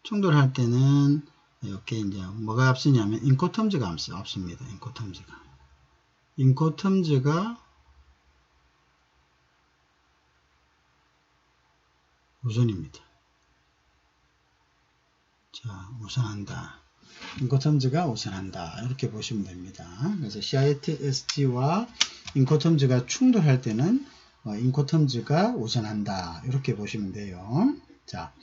충돌할 때는 이렇게 이제 뭐가 앞서냐면 인코텀즈가 앞섭니다. 인코텀즈가 우선입니다. 자, 우선한다. 인코텀즈가 우선한다. 이렇게 보시면 됩니다. 그래서 CISG와 인코텀즈가 충돌할 때는 인코텀즈가 우선한다. 이렇게 보시면 돼요. 자,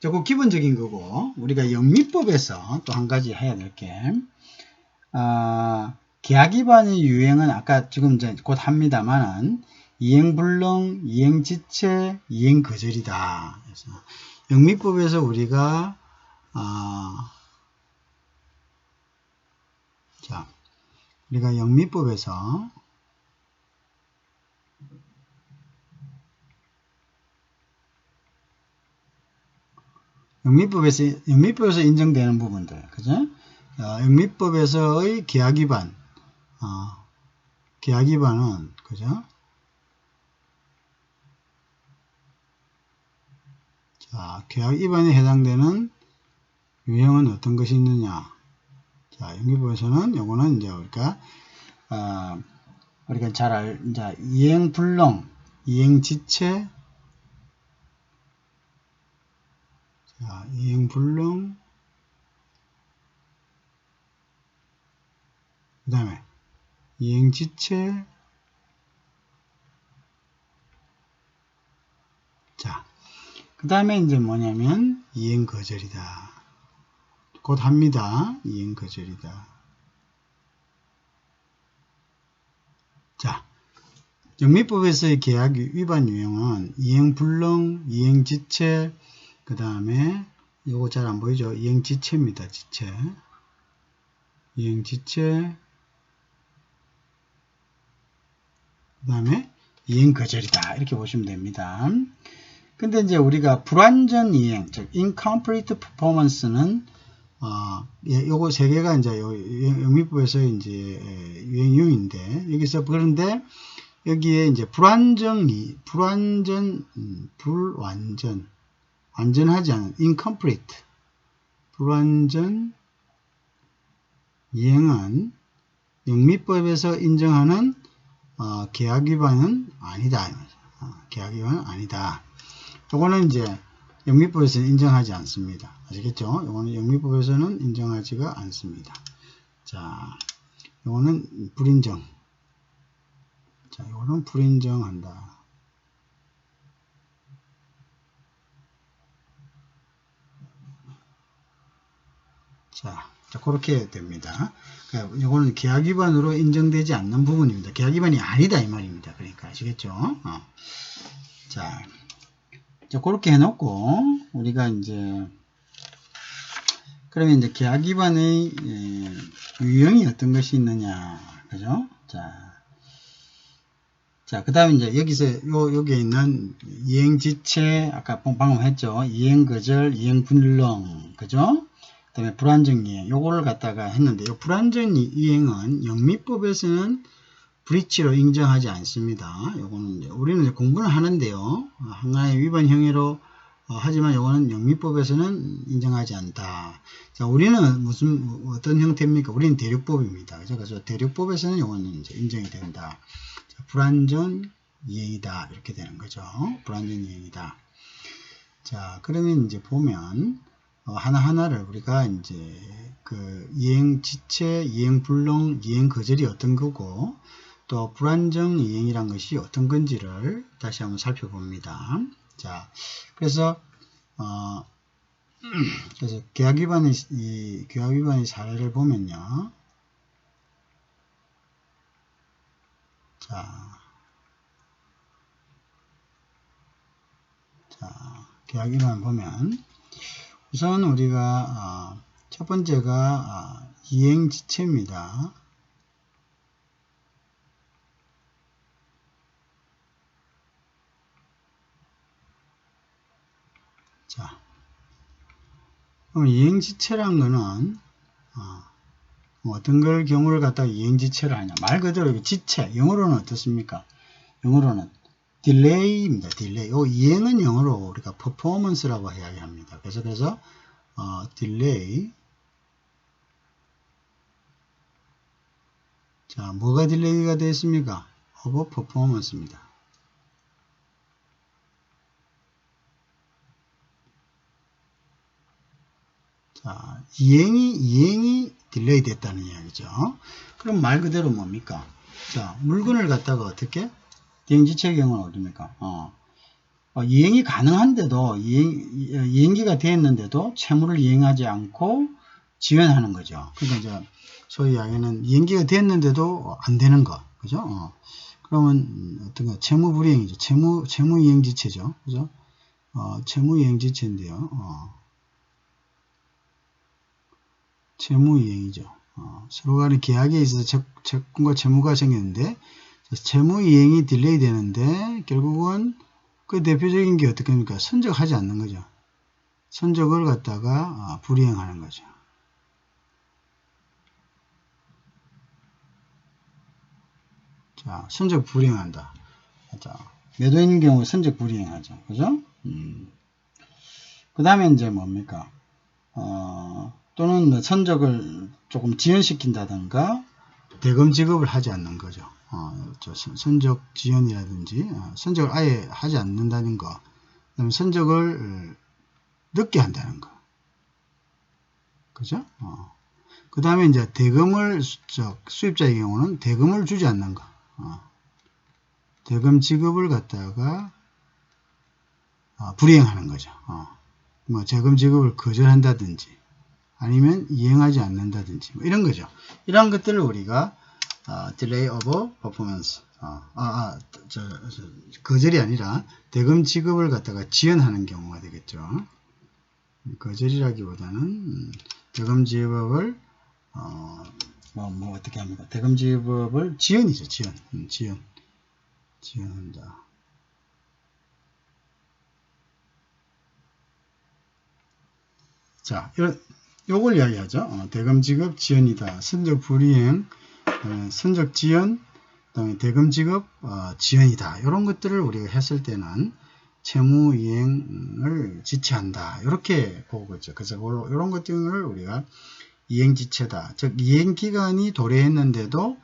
조금 기본적인 거고, 우리가 영미법에서 또 한 가지 해야 될 게, 계약 위반의 유형은 아까 지금 이제 곧 합니다만은, 이행불능, 이행지체, 이행거절이다. 그래서 영미법에서 우리가 우리가 영미법에서 인정되는 부분들, 그죠? 영미법에서의 계약 위반, 계약 위반은, 그죠? 자, 계약 위반에 해당되는 유형은 어떤 것이 있느냐? 자, 영미법에서는 요거는 이제 우리가 잘 이제 이행불능, 이행지체, 자, 이행불능, 그 다음에 이행지체, 자, 그 다음에 이제 뭐냐면 이행거절이다. 곧 합니다. 이행거절이다. 자, 영미법에서의 계약 위반 유형은 이행불능, 이행지체, 그 다음에 요거 잘 안 보이죠? 이행지체입니다. 이행지체, 그 다음에 이행거절이다. 이렇게 보시면 됩니다. 근데 이제 우리가 불완전 이행, 즉 incomplete performance는 요거 세 개가 이제 영미법에서 이제 유행인데, 여기서 그런데 여기에 이제 완전하지 않은 incomplete, 불완전 이행은 영미법에서 인정하는 계약 위반은 아니다. 계약 위반은 아니다. 요거는 이제 영미법에서는 인정하지 않습니다. 아시겠죠? 요거는 영미법에서는 인정하지가 않습니다. 자, 요거는 불인정. 자, 요거는 불인정한다. 자, 그렇게 됩니다. 그러니까 요거는 계약 위반으로 인정되지 않는 부분입니다. 계약 위반이 아니다 이 말입니다. 그러니까 아시겠죠? 자, 그렇게 해놓고 우리가 이제 그러면 이제 계약 위반의 유형이 어떤 것이 있느냐, 그죠? 자, 그 다음에 이제 여기서 여기에 있는 이행지체, 아까 방금 했죠? 이행거절, 이행불능, 그죠? 그 다음에 불완전 이행, 요거를 갖다가 했는데, 요 불완전 이행은 영미법에서는 브리치로 인정하지 않습니다. 요거는 이제 우리는 이제 공부는 하는데요. 하나의 위반 형태로 하지만 요거는 영미법에서는 인정하지 않다. 자, 우리는 어떤 형태입니까? 우리는 대륙법입니다. 그래서 대륙법에서는 요거는 이제 인정이 된다. 자, 불완전 이행이다. 이렇게 되는 거죠. 불완전 이행이다. 자, 그러면 이제 보면 하나하나를 우리가 이제 그 이행지체, 이행불능, 이행거절이 어떤 거고 또 불완전 이행이란 것이 어떤 건지를 다시 한번 살펴봅니다. 자, 그래서 그래서 계약 위반의 사례를 보면요. 자, 계약 위반 보면 우선 우리가 첫 번째가 이행지체입니다. 자, 그럼 이행지체란 거는 어떤 걸 경우를 갖다가 이행지체를 하냐. 말 그대로 지체, 영어로는 어떻습니까? 영어로는 딜레이입니다. 딜레이. 이행은 영어로 우리가 퍼포먼스라고 이야기합니다. 그래서 딜레이. 자, 뭐가 딜레이가 됐습니까? 오버 퍼포먼스입니다. 자, 이행이 딜레이 됐다는 이야기죠. 그럼 말 그대로 뭡니까? 자, 물건을 갖다가 어떻게? 이행지체의 경우는 어딥니까? 이행이 가능한데도, 이행기가 되었는데도 채무를 이행하지 않고 지연하는 거죠. 그러니까 이제 소위 이야기는 이행기가 됐는데도 안 되는 거. 그죠? 그러면 어떤 거? 채무 불이행이죠. 채무 이행지체죠. 그죠? 채무 이행지체인데요. 채무 이행이죠. 서로 간에 계약에 있어서 채권과 채무가 생겼는데 채무 이행이 딜레이 되는데 결국은 그 대표적인 게 어떻게 합니까? 선적하지 않는 거죠. 선적을 갖다가 불이행하는 거죠. 자, 선적 불이행한다. 자, 매도인 경우 선적 불이행하죠. 그죠? 그 다음에 이제 뭡니까? 또는 선적을 조금 지연시킨다든가 대금 지급을 하지 않는 거죠. 선적 지연이라든지 선적을 아예 하지 않는다는 거, 그다음에 선적을 늦게 한다는 거, 그죠? 그 다음에 이제 대금을 수입자의 경우는 대금을 주지 않는 거, 대금 지급을 갖다가 불이행하는 거죠. 뭐 재금 지급을 거절한다든지 아니면 이행하지 않는다든지 뭐 이런 거죠. 이런 것들을 우리가 delay of performance 거절이 아니라 대금 지급을 갖다가 지연하는 경우가 되겠죠. 거절이라기보다는 대금 지급을 뭐 어떻게 합니까? 대금 지급을 지연이죠. 지연한다. 자, 요걸 이야기하죠. 대금 지급 지연이다. 선적 불이행, 선적 지연, 그다음에 대금 지급 지연이다. 이런 것들을 우리가 했을 때는 채무 이행을 지체한다. 이렇게 보고 있죠. 그래서 이런 것들을 우리가 이행지체다. 즉 이행 기간이 도래했는데도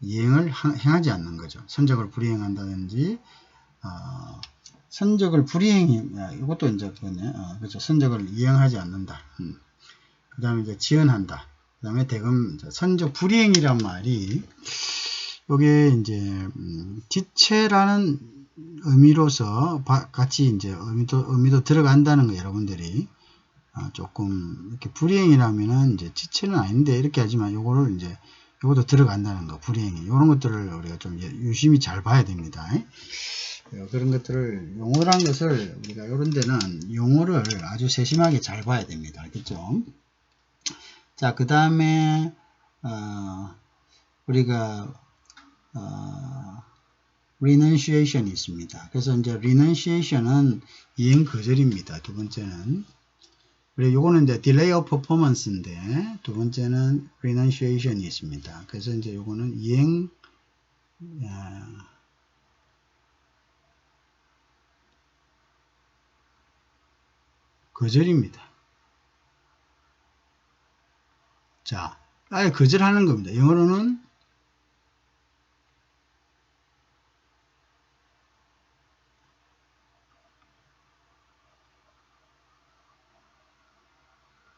이행을 행하지 않는 거죠. 선적을 불이행한다든지 선적을 이것도 이제 그거네. 그렇죠. 선적을 이행하지 않는다. 그 다음에 이제 지연한다. 그 다음에 대금, 선적 불이행이란 말이, 요게 이제, 지체라는 의미로서 같이 이제 의미도 들어간다는 거 여러분들이, 조금, 이렇게 불이행이라면은 이제 지체는 아닌데 이렇게 하지만 요거를 이제, 요것도 들어간다는 거, 불이행이. 요런 것들을 우리가 좀 유심히 잘 봐야 됩니다. 그런 것들을, 용어란 것을 우리가 요런 데는 용어를 아주 세심하게 잘 봐야 됩니다. 알겠죠? 자, 그 다음에 우리가 renunciation이 있습니다. 그래서 이제 renunciation은 이행 거절입니다. 두 번째는 그리고 요거는 이제 delay of performance인데 두 번째는 renunciation이 있습니다. 그래서 이제 요거는 이행 거절입니다. 자, 아예 거절하는 겁니다. 영어로는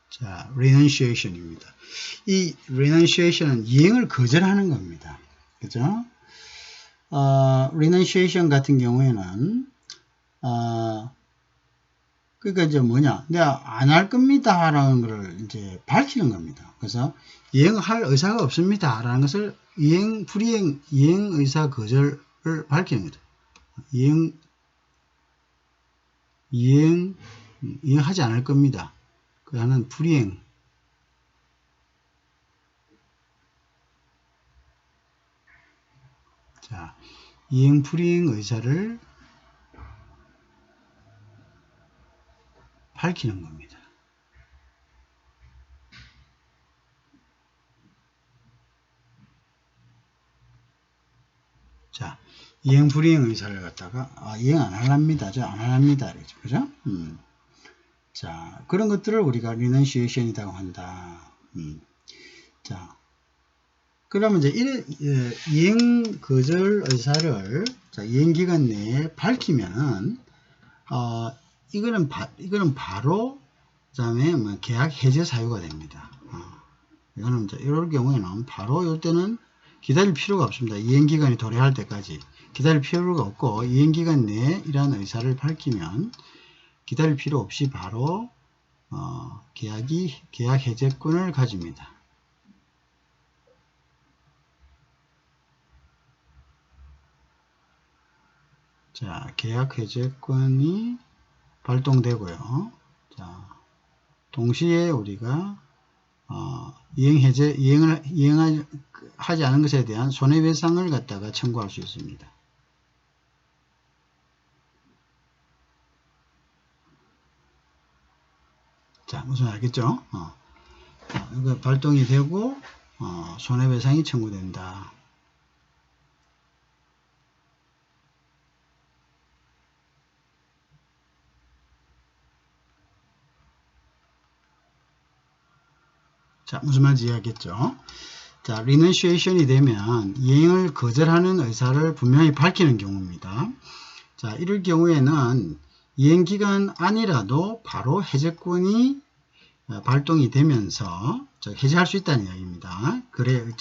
자, renunciation입니다. 이 renunciation은 이행을 거절하는 겁니다. 그죠? renunciation 같은 경우에는 그러니까 이제 뭐냐, 내가 안 할 겁니다 라는 것을 이제 밝히는 겁니다. 그래서 이행할 의사가 없습니다 라는 것을 불이행 의사 거절을 밝히는 거죠. 이행하지 않을 겁니다. 그 하는 불이행. 자, 불이행 의사를 밝히는 겁니다. 자, 불이행 의사를 갖다가, 이행 안 할랍니다. 안 할랍니다. 그죠? 자, 그런 것들을 우리가 리넌시에이션이라고 한다. 자, 그러면 이제 이행 거절 의사를 이행기간 내에 밝히면은, 이거는 바로, 그 다음에 뭐 계약 해제 사유가 됩니다. 이거는 이제 이럴 경우에는 바로 이때는 기다릴 필요가 없습니다. 이행기간이 도래할 때까지 기다릴 필요가 없고, 이행기간 내에 이러한 의사를 밝히면 기다릴 필요 없이 바로 계약 해제권을 가집니다. 자, 계약 해제권이 발동되고요. 자, 동시에 우리가 이행을 하지 않은 것에 대한 손해배상을 갖다가 청구할 수 있습니다. 자, 무슨 알겠죠? 이거 발동이 되고 손해배상이 청구된다. 자, 무슨 말인지 이해하겠죠? 자, 리넌시에이션이 되면 이행을 거절하는 의사를 분명히 밝히는 경우입니다. 자, 이럴 경우에는 이행기간 안이라도 바로 해제권이 발동이 되면서 해제할 수 있다는 이야기입니다. 그래,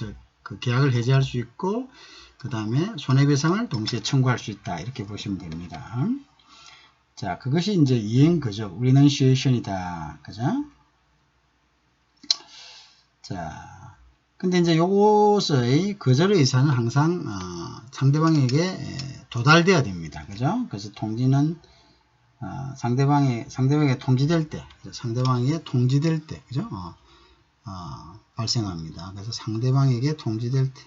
그 계약을 해제할 수 있고, 그 다음에 손해배상을 동시에 청구할 수 있다. 이렇게 보시면 됩니다. 자, 그것이 이제 이행 거절, 리넌시에이션이다. 그죠? 자, 근데 이제 요것의 거절의 의사는 항상 상대방에게 도달돼야 됩니다. 그죠? 그래서 통지는 상대방에게 통지될 때, 그죠? 발생합니다. 그래서 상대방에게 통지될 때.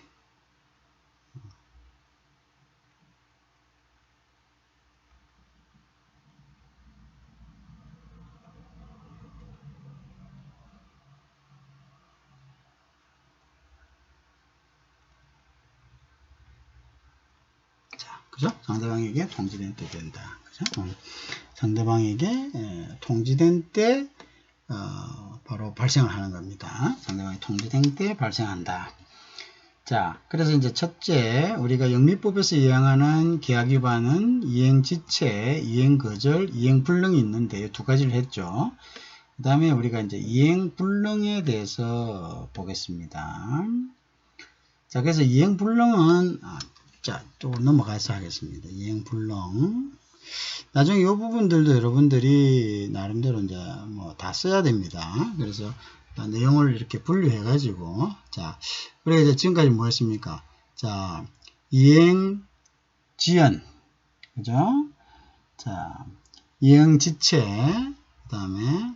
자, 그죠? 상대방에게 통지된 때 된다. 그죠? 상대방에게 통지된 때, 바로 발생을 하는 겁니다. 상대방이 통지된 때 발생한다. 자, 그래서 이제 첫째, 우리가 영미법에서 이행하는 계약 위반은 이행지체, 이행거절, 이행불능이 있는데 두 가지를 했죠. 그 다음에 우리가 이제 이행불능에 대해서 보겠습니다. 자, 그래서 이행불능은, 자, 또 넘어가서 하겠습니다. 이행불능. 나중에 이 부분들도 여러분들이 나름대로 이제 뭐 다 써야 됩니다. 그래서 내용을 이렇게 분류해 가지고, 자, 그래 이제 지금까지 뭐 했습니까? 자, 이행 지연, 그죠? 자, 이행 지체, 그 다음에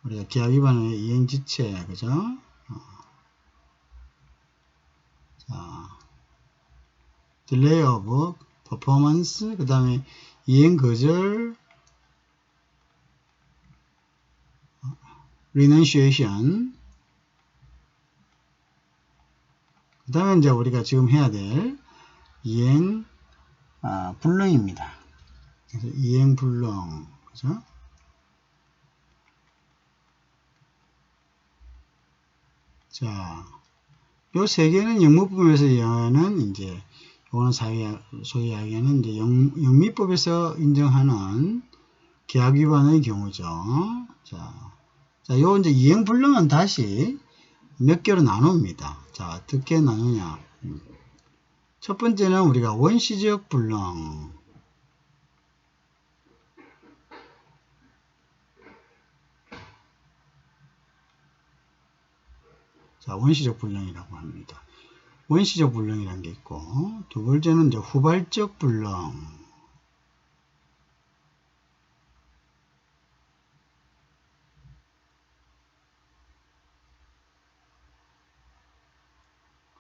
우리가 계약 위반의 이행 지체, 그죠? 자, delay of performance, 그 다음에 이행 거절, renunciation. 그 다음에 이제 우리가 지금 해야 될 이행 불능입니다. 그래서 이행 불능, 그죠? 자, 요 세 개는 영무법에서 이해하는 이제 요거는 소위 이야기하는 이제 영미법에서 인정하는 계약 위반의 경우죠. 자, 요 이제 이행 불능은 다시 몇 개로 나눕니다. 자, 어떻게 나누냐? 첫 번째는 우리가 원시적 불능. 자, 원시적 불능이라고 합니다. 원시적 불능이라는 게 있고, 두 번째는 이제 후발적 불능.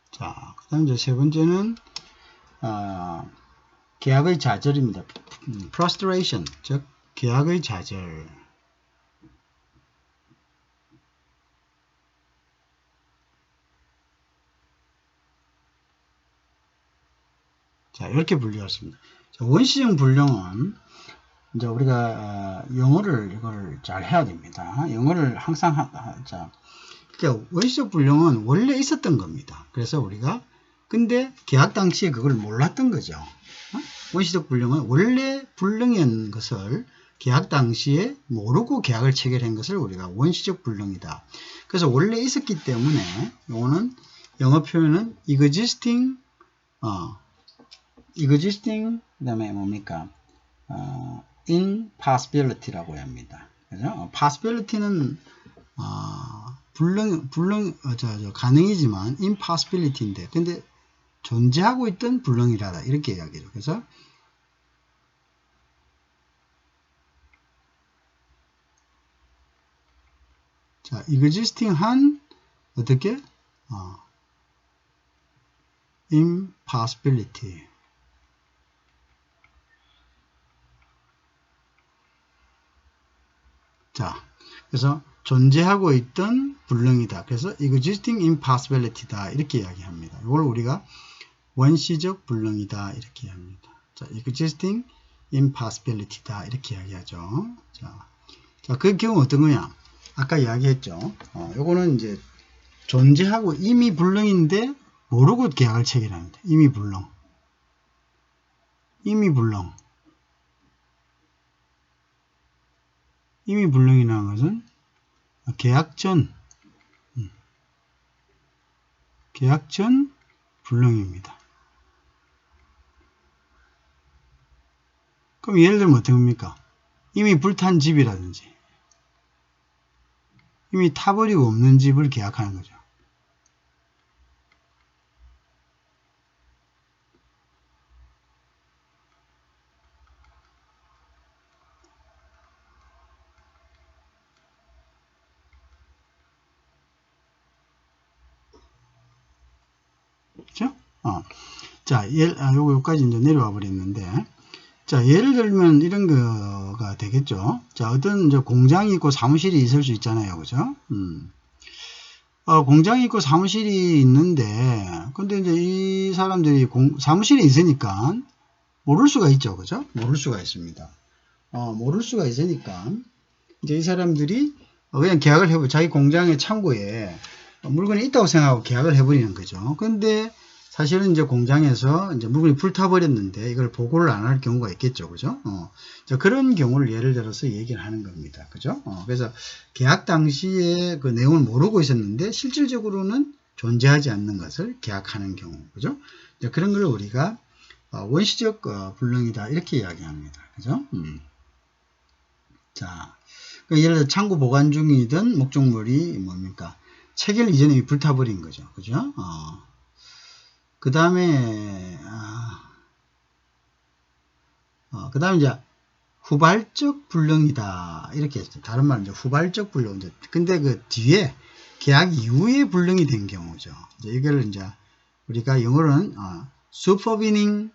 자, 그 다음 이제 세 번째는, 계약의 좌절입니다. frustration, 즉, 계약의 좌절. 자, 이렇게 분류했습니다. 자, 원시적 불능은 이제 우리가 영어를 이걸 잘 해야 됩니다. 영어를 항상 자, 그러니까 원시적 불능은 원래 있었던 겁니다. 그래서 우리가 근데 계약 당시에 그걸 몰랐던 거죠. 원시적 불능은 원래 불능인 것을 계약 당시에 모르고 계약을 체결한 것을 우리가 원시적 불능이다. 그래서 원래 있었기 때문에 이거는 영어 표현은 existing 그다음에 뭡니까? impossibility라고 합니다. 그죠? possibility는 가능이지만 impossibility인데 근데 존재하고 있던 불능이라다 이렇게 이야기해요. 그래서 자, existing 한 어떻게 impossibility. 자, 그래서 존재하고 있던 불능이다. 그래서 existing impossibility다. 이렇게 이야기합니다. 이걸 우리가 원시적 불능이다. 이렇게 합니다. 자, existing impossibility다. 이렇게 이야기하죠. 자, 그 경우 어떤 거냐? 아까 이야기했죠. 요거는 이제 존재하고 이미 불능인데 모르고 계약을 체결합니다. 이미 불능. 이미 불능이라는 것은 계약 전 불능입니다. 그럼 예를 들면 어떤 겁니까? 이미 불탄 집이라든지 이미 타버리고 없는 집을 계약하는 거죠. 그렇죠? 자, 요거까지 이제 내려와 버렸는데, 자, 예를 들면 이런 거가 되겠죠. 자, 어떤 이제 공장이 있고 사무실이 있을 수 있잖아요. 그죠? 공장이 있고 사무실이 있는데, 근데 이제 이 사람들이 사무실에 있으니까 모를 수가 있죠. 그죠? 모를 수가 있습니다. 모를 수가 있으니까, 이제 이 사람들이 그냥 계약을 해버, 자기 공장의 창고에 물건이 있다고 생각하고 계약을 해버리는 거죠. 근데 사실은 이제 공장에서 이제 물건이 불타버렸는데 이걸 보고를 안 할 경우가 있겠죠. 그죠? 자, 그런 경우를 예를 들어서 얘기를 하는 겁니다. 그죠? 그래서 계약 당시에 그 내용을 모르고 있었는데 실질적으로는 존재하지 않는 것을 계약하는 경우. 그죠? 자, 그런 걸 우리가 원시적 불능이다. 이렇게 이야기합니다. 그죠? 자, 예를 들어 창고 보관 중이던 목적물이 뭡니까? 체결 이전에 불타버린 거죠. 그죠? 그 다음에, 그 다음에 이제 후발적 불능이다. 이렇게 했죠. 다른 말은 이제 후발적 불능. 근데 그 뒤에 계약 이후에 불능이 된 경우죠. 이제 이걸 이제 우리가 영어로는 supervening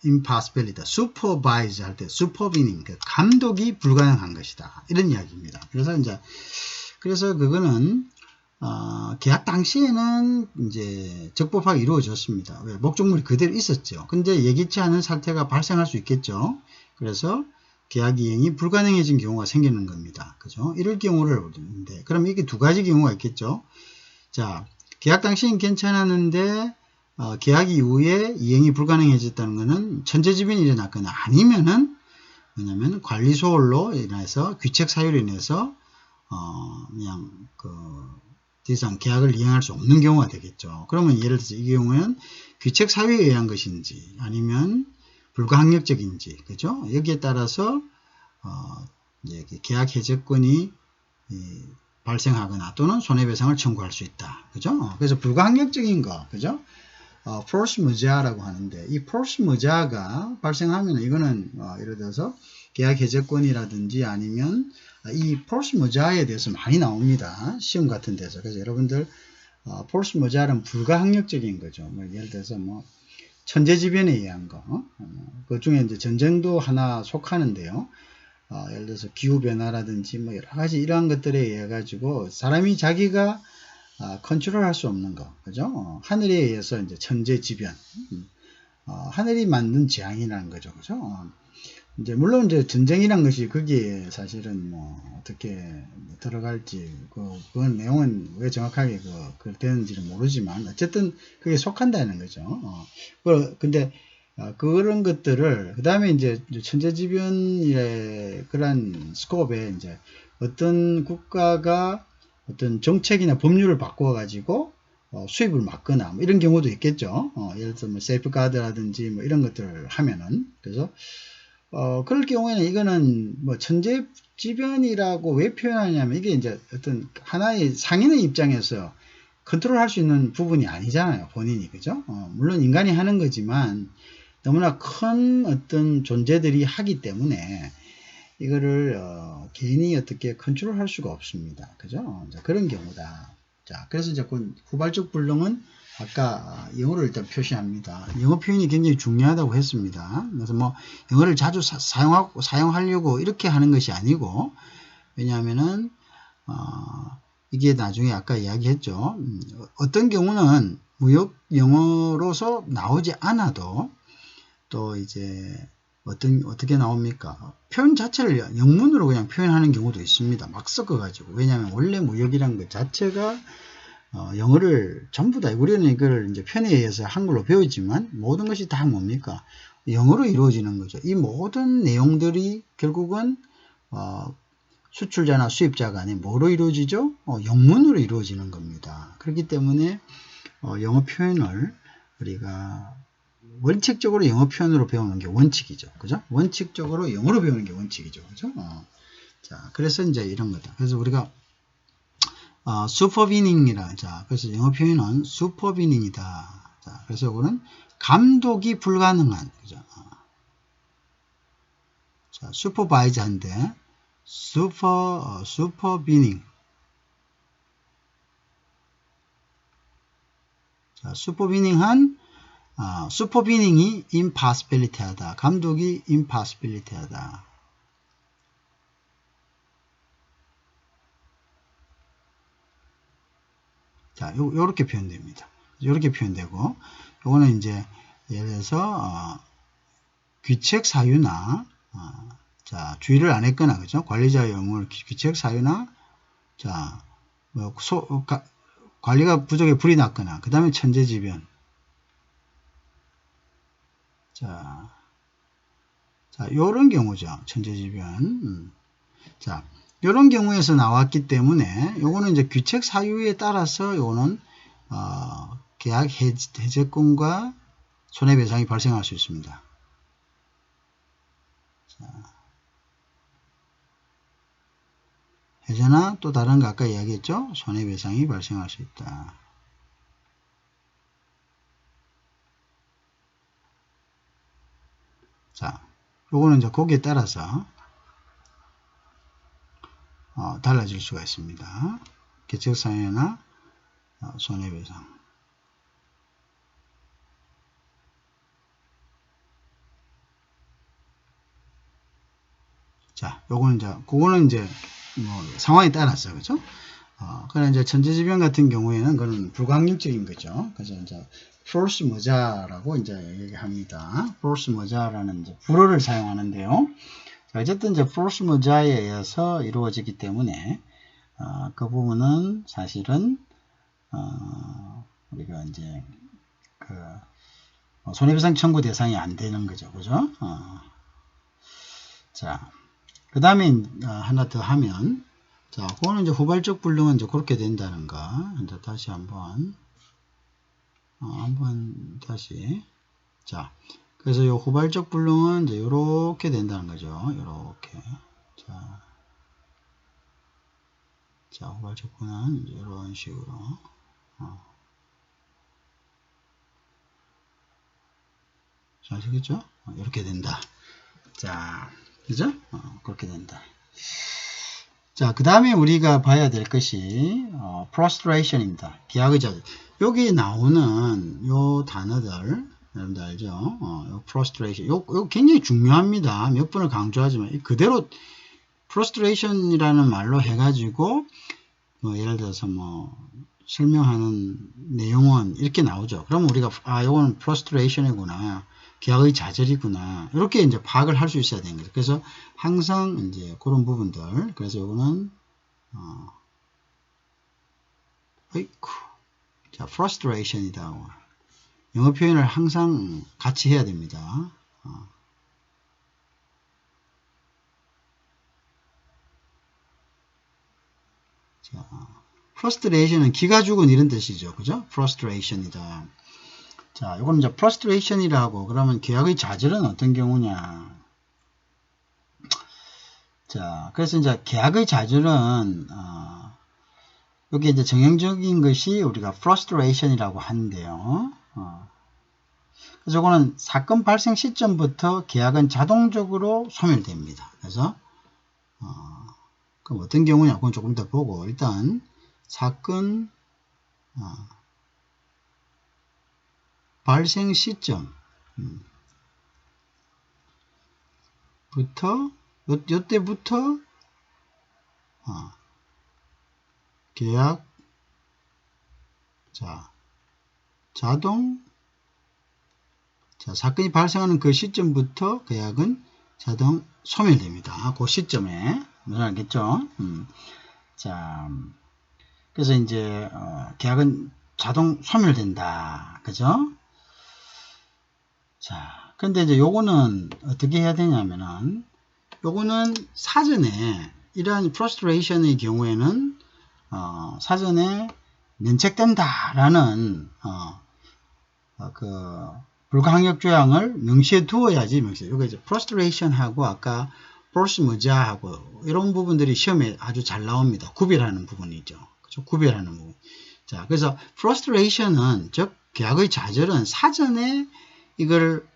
impossibility, supervise 할 때 supervening, 그 감독이 불가능한 것이다. 이런 이야기입니다. 그래서 그거는 계약 당시에는 이제 적법하게 이루어졌습니다. 왜? 목적물이 그대로 있었죠. 근데 예기치 않은 사태가 발생할 수 있겠죠. 그래서 계약 이행이 불가능해진 경우가 생기는 겁니다. 그죠? 이럴 경우를 보는데, 그럼 이게 두 가지 경우가 있겠죠. 자, 계약 당시엔 괜찮았는데 계약 이후에 이행이 불가능해졌다는 것은 천재지변이 일어났거나 아니면은 뭐냐면 관리 소홀로 인해서 귀책 사유로 인해서 그냥 더 이상 계약을 이행할 수 없는 경우가 되겠죠. 그러면 예를 들어서 이 경우에는 귀책 사유에 의한 것인지 아니면 불가항력적인지, 그죠? 여기에 따라서 이제 계약 해제권이 발생하거나 또는 손해배상을 청구할 수 있다. 그죠? 그래서 불가항력적인 거, 그죠? force majeure라고 하는데, 이 force majeure가 발생하면 이거는 예를 들어서 계약 해제권이라든지 아니면 이 force majeure에 대해서 많이 나옵니다. 시험 같은 데서. 그래서 여러분들 force majeure는 불가항력적인 거죠. 뭐 예를 들어서 뭐 천재지변에 의한 거, 그 중에 이제 전쟁도 하나 속하는데요. 예를 들어서 기후변화라든지 뭐 여러 가지 이러한 것들에 의해 가지고 사람이 자기가 컨트롤할 수 없는 거, 그죠? 하늘에 의해서 이제 천재지변, 하늘이 만든 재앙이라는 거죠, 그죠? 이제 물론 이제 전쟁이란 것이 거기에 사실은 뭐 어떻게 들어갈지 그건 내용은 왜 정확하게 되는지는 모르지만 어쨌든 그게 속한다는 거죠. 근데 그런 것들을 그 다음에 이제 천재지변의 그런 스코프에 이제 어떤 국가가 어떤 정책이나 법률을 바꿔 가지고 수입을 막거나 뭐 이런 경우도 있겠죠. 예를 들어 뭐 세이프가드라든지 뭐 이런 것들을 하면은 그래서 그럴 경우에는 이거는 뭐 천재지변이라고 왜 표현하냐면 이게 이제 어떤 하나의 상인의 입장에서 컨트롤할 수 있는 부분이 아니잖아요. 본인이. 그죠? 물론 인간이 하는 거지만 너무나 큰 어떤 존재들이 하기 때문에 이거를 개인이 어떻게 컨트롤할 수가 없습니다. 그죠? 자, 그런 경우다. 자, 그래서 이제 그 후발적 불능은 아까 영어를 일단 표시합니다. 영어 표현이 굉장히 중요하다고 했습니다. 그래서 뭐 영어를 자주 사용하려고 이렇게 하는 것이 아니고, 왜냐하면은 이게 나중에 아까 이야기했죠. 어떤 경우는 무역 영어로서 나오지 않아도 또 이제 어떻게 나옵니까? 표현 자체를 영문으로 그냥 표현하는 경우도 있습니다. 막 섞어가지고. 왜냐하면 원래 무역이란 것 자체가 영어를 전부 다 우리는 이걸 이제 편에 의해서 한글로 배우지만 모든 것이 다 뭡니까? 영어로 이루어지는 거죠. 이 모든 내용들이 결국은 수출자나 수입자 간에 뭐로 이루어지죠? 영문으로 이루어지는 겁니다. 그렇기 때문에 영어 표현을 우리가 원칙적으로 영어 표현으로 배우는 게 원칙이죠. 그죠? 원칙적으로 영어로 배우는 게 원칙이죠. 그죠? 자, 그래서 이제 이런 거다. 그래서 우리가 슈퍼비닝이라. 자, 그래서 영어 표현은 슈퍼비닝이다. 자, 그래서 이거는 감독이 불가능한. 그죠? 자, 슈퍼바이저인데 슈퍼비닝. 자, 슈퍼비닝한 슈퍼비닝이 impossibility 하다. 감독이 impossibility 하다. 자, 요렇게 표현됩니다. 요렇게 표현되고, 요거는 이제, 예를 들어서, 귀책 사유나, 자, 주의를 안 했거나, 그죠? 관리자의 의무를 귀책 사유나, 자, 뭐, 관리가 부족에 불이 났거나, 그 다음에 천재지변. 자, 요런 경우죠. 천재지변. 자, 이런 경우에서 나왔기 때문에 요거는 이제 귀책 사유에 따라서 요거는 계약 해제권과 손해배상이 발생할 수 있습니다. 자, 해제나 또 다른 거 아까 이야기했죠? 손해배상이 발생할 수 있다. 자, 요거는 이제 거기에 따라서 달라질 수가 있습니다. 계책사유나 손해배상. 자, 그거는 이제 뭐 상황에 따라서 그죠? 그래 이제 천재지변 같은 경우에는 그건 불가항력적인 거죠. 그래서 이제 force majeure라고 이제 얘기합니다. force majeure라는 이제 불어를 사용하는데요. 자, 어쨌든 이제 force majeure에 의해서 이루어지기 때문에 그 부분은 사실은 우리가 이제 손해배상 청구 대상이 안 되는 거죠, 그죠? 자, 그 다음에 하나 더 하면, 자, 그거는 이제 후발적 불능은 이제 그렇게 된다는 거. 이제 다시 한번 다시. 자, 그래서 요 후발적 불능은 이제 요렇게 된다는 거죠. 요렇게. 자, 후발적분은 이런 식으로. 자, 아시겠죠? 이렇게 된다. 자, 그죠? 그렇게 된다. 자, 그 다음에 우리가 봐야 될 것이, frustration입니다. 기하의 좌절. 여기 나오는 요 단어들, 여러분들 알죠? 요 frustration. 요 굉장히 중요합니다. 몇 번을 강조하지만, 그대로 frustration이라는 말로 해가지고, 예를 들어서 설명하는 내용은 이렇게 나오죠. 그러면 우리가, 요거는 frustration이구나. 기하의 좌절이구나. 이렇게 이제 파악을 할 수 있어야 되는 거죠. 그래서 항상 이제 그런 부분들. 그래서 요거는, 아이쿠. 자, frustration이다. 영어 표현을 항상 같이 해야 됩니다. 자, frustration은 기가 죽은 이런 뜻이죠. 그죠? frustration이다. 자, 이거는 이제 frustration이라고. 그러면 기하의 좌절은 어떤 경우냐? 자, 그래서 이제 기하의 좌절은 여기 이제 정형적인 것이 우리가 frustration이라고 하는데요. 그래서 이거는 사건 발생 시점부터 계약은 자동적으로 소멸됩니다. 그래서 그럼 어떤 경우냐? 그건 조금 더 보고 일단 사건 발생 시점 부터 요때부터 계약 자 자동 사건이 발생하는 그 시점부터 계약은 자동 소멸됩니다. 그 시점에 무슨 알겠죠? 자, 그래서 이제 계약은 자동 소멸된다. 그죠? 자, 근데 이제 요거는 어떻게 해야 되냐면은 요거는 사전에 이러한 frustration의 경우에는 사전에 면책된다라는 그 불가항력 조항을 명시해 두어야지 요거 이제 frustration하고 아까 force majeure하고 이런 부분들이 시험에 아주 잘 나옵니다. 구별하는 부분이죠. 그렇죠? 구별하는 부분. 자, 그래서 frustration은 즉 계약의 좌절은 사전에 이걸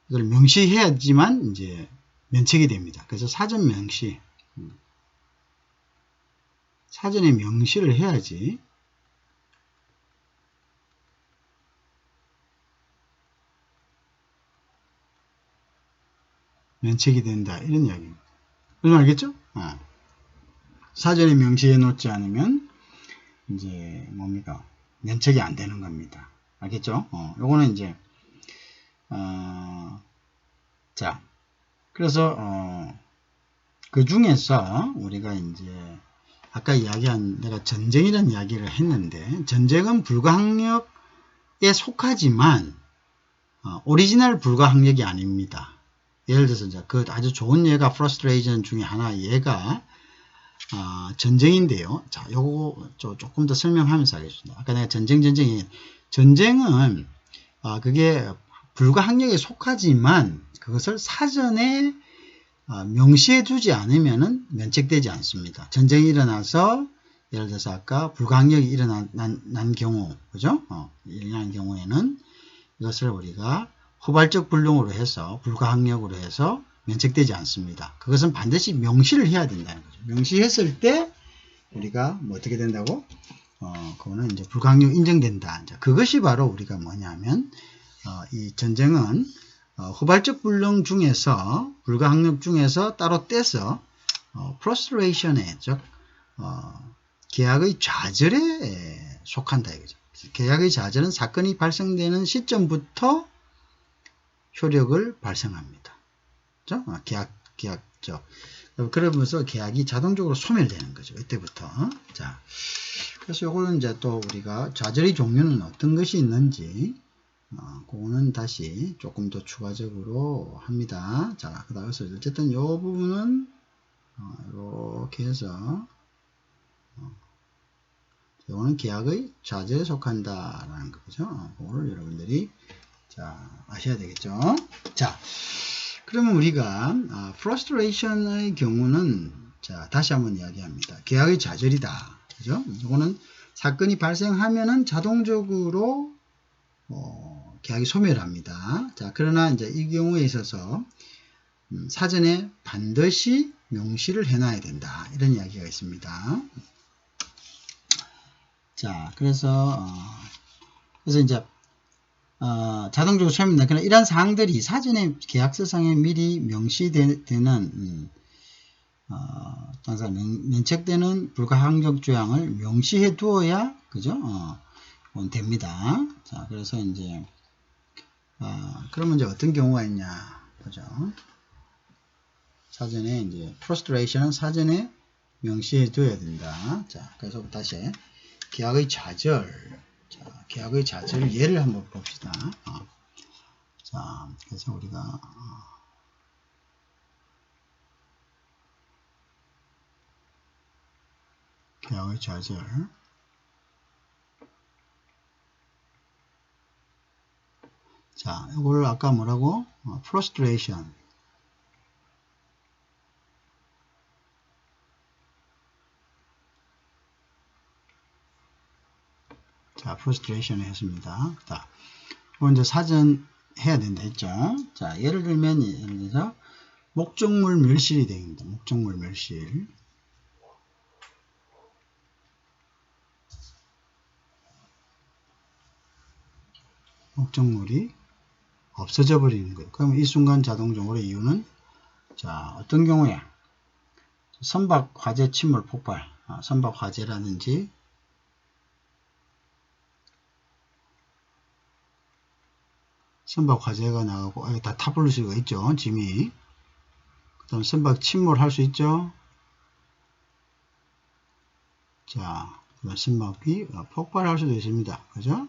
명시해야지만 이제 면책이 됩니다. 그래서 사전 명시, 사전에 명시를 해야지 면책이 된다. 이런 이야기입니다. 무슨 알겠죠? 사전에 명시해 놓지 않으면 이제 뭡니까? 면책이 안 되는 겁니다. 알겠죠? 요거는 이제 자, 그래서 그 중에서 우리가 이제 아까 이야기한 내가 전쟁이라는 이야기를 했는데 전쟁은 불가항력에 속하지만 오리지널 불가항력이 아닙니다. 예를 들어서 이제 그 아주 좋은 예가 frustration 중에 하나 얘가 전쟁인데요. 자, 요거 조금 더 설명하면서 하겠습니다. 아까 내가 전쟁은 그게 불가항력에 속하지만 그것을 사전에 명시해 두지 않으면은 면책되지 않습니다. 전쟁이 일어나서 예를 들어서 아까 불가항력이 일어난 경우, 그죠? 일어난 경우에는 이것을 우리가 후발적 불능으로 해서 불가항력으로 해서 면책되지 않습니다. 그것은 반드시 명시를 해야 된다는 거죠. 명시했을 때 우리가 뭐 어떻게 된다고? 그거는 이제 불가항력 인정된다. 그것이 바로 우리가 뭐냐면 이 전쟁은 후발적 불능 중에서 불가항력 중에서 따로 떼서 frustration에 즉 계약의 좌절에 속한다 이거죠. 계약의 좌절은 사건이 발생되는 시점부터 효력을 발생합니다. 그렇죠? 계약적. 그러면서 계약이 자동적으로 소멸되는 거죠. 이때부터. 자, 그래서 요거는 이제 또 우리가 좌절의 종류는 어떤 것이 있는지 그거는 다시 조금 더 추가적으로 합니다. 자, 그래서 어쨌든 요 부분은 이렇게 해서 이거는 계약의 좌절에 속한다라는 거죠. 그거를 여러분들이 자 아셔야 되겠죠. 자, 그러면 우리가 frustration의 경우는 자, 다시 한번 이야기합니다. 계약의 좌절이다. 그죠? 이거는 사건이 발생하면은 자동적으로 계약이 소멸합니다. 자, 그러나 이제 이 경우에 있어서 사전에 반드시 명시를 해놔야 된다. 이런 이야기가 있습니다. 자, 그래서 이제 자동적으로 소멸된다. 그러나 이러한 사항들이 사전에 계약서상에 미리 명시되는 당사 면책되는 불가항력 조항을 명시해 두어야 그죠? 됩니다. 자, 그래서 이제 그러면 이제 어떤 경우가 있냐 보죠. 사전에 이제 프로스트레이션은 사전에 명시해 둬야 된다. 자, 그래서 다시 계약의 좌절. 자, 계약의 좌절 예를 한번 봅시다. 자, 그래서 우리가 계약의 좌절. 자, 이걸 아까 뭐라고? frustration. 자, frustration 했습니다. 자, 이제 사전 해야 된다 했죠. 자, 예를 들어서 목적물 멸실이 되겠습니다. 목적물 멸실. 목적물이 없어져 버리는 거예요. 그러면 이 순간 자동적으로 이유는 자, 어떤 경우에 선박 화재 침몰 폭발, 선박 화재라든지 선박 화재가 나가고 다 타버릴 수가 있죠. 짐이. 그 다음 선박 침몰할 수 있죠. 자, 선박이 폭발할 수도 있습니다. 그죠?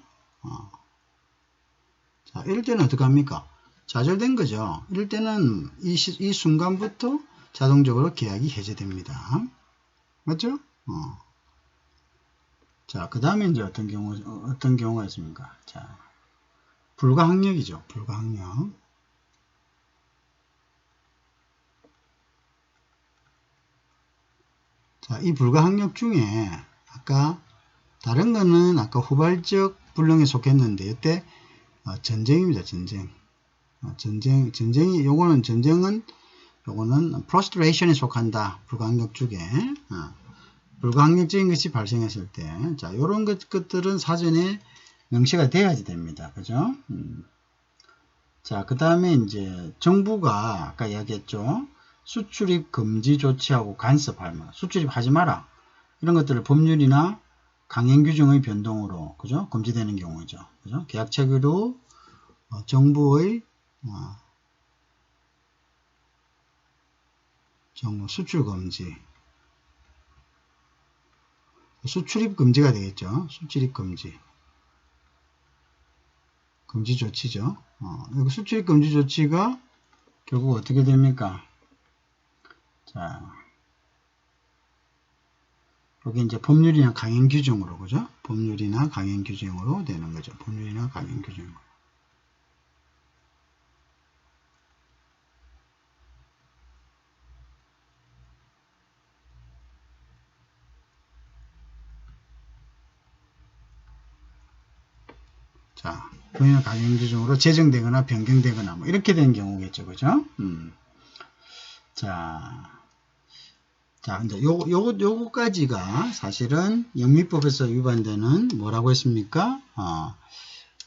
자, 이럴 때는 어떻게 합니까? 좌절된 거죠. 이럴 때는 이 순간부터 자동적으로 계약이 해제됩니다. 맞죠? 자, 그 다음에 이제 어떤 경우가 있습니까? 자, 불가항력이죠. 불가항력. 자, 이 불가항력 중에 아까 다른 거는 아까 후발적 불능에 속했는데 이때 전쟁입니다. 전쟁. 전쟁이 요거는 프로스트레이션에 속한다. 불가항력 쪽에. 불가항력적인 것이 발생했을 때, 자, 요런 것들은 사전에 명시가 돼야지 됩니다. 그죠? 자, 그 다음에 이제 정부가 아까 이야기했죠. 수출입 금지 조치하고 간섭할 마. 수출입 하지 마라. 이런 것들을 법률이나 강행 규정의 변동으로, 그죠? 금지되는 경우죠. 그죠? 계약 체결후 정부의 정부 수출 금지. 수출입 금지가 되겠죠. 수출입 금지. 금지 조치죠. 여기 수출입 금지 조치가 결국 어떻게 됩니까? 자, 여기 이제 법률이나 강행 규정으로, 그죠? 법률이나 강행 규정으로 되는 거죠. 법률이나 강행 규정으로. 자, 법률이나 강행 규정으로 제정되거나 변경되거나 뭐 이렇게 된 경우겠죠. 그죠? 자, 이제 요거까지가 사실은 영미법에서 위반되는 뭐라고 했습니까?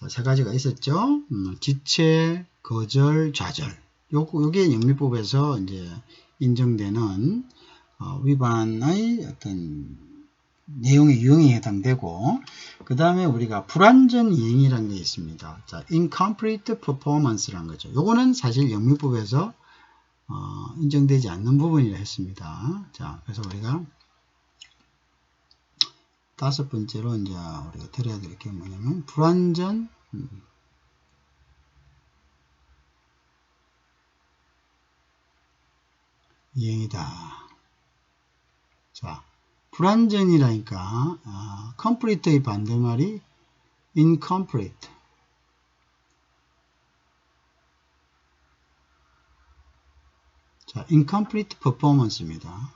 세 가지가 있었죠. 지체, 거절, 좌절. 요게 영미법에서 이제 인정되는 위반의 어떤 내용의 유형에 해당되고, 그 다음에 우리가 불완전 이행이라는 게 있습니다. 자, incomplete performance라는 거죠. 요거는 사실 영미법에서 인정되지 않는 부분이라 했습니다. 자, 그래서 우리가 다섯 번째로 이제 우리가 들어야 될 게 뭐냐면 불완전 이행이다. 자, 불완전이라니까 complete의 반대말이 incomplete. 자, incomplete performance입니다.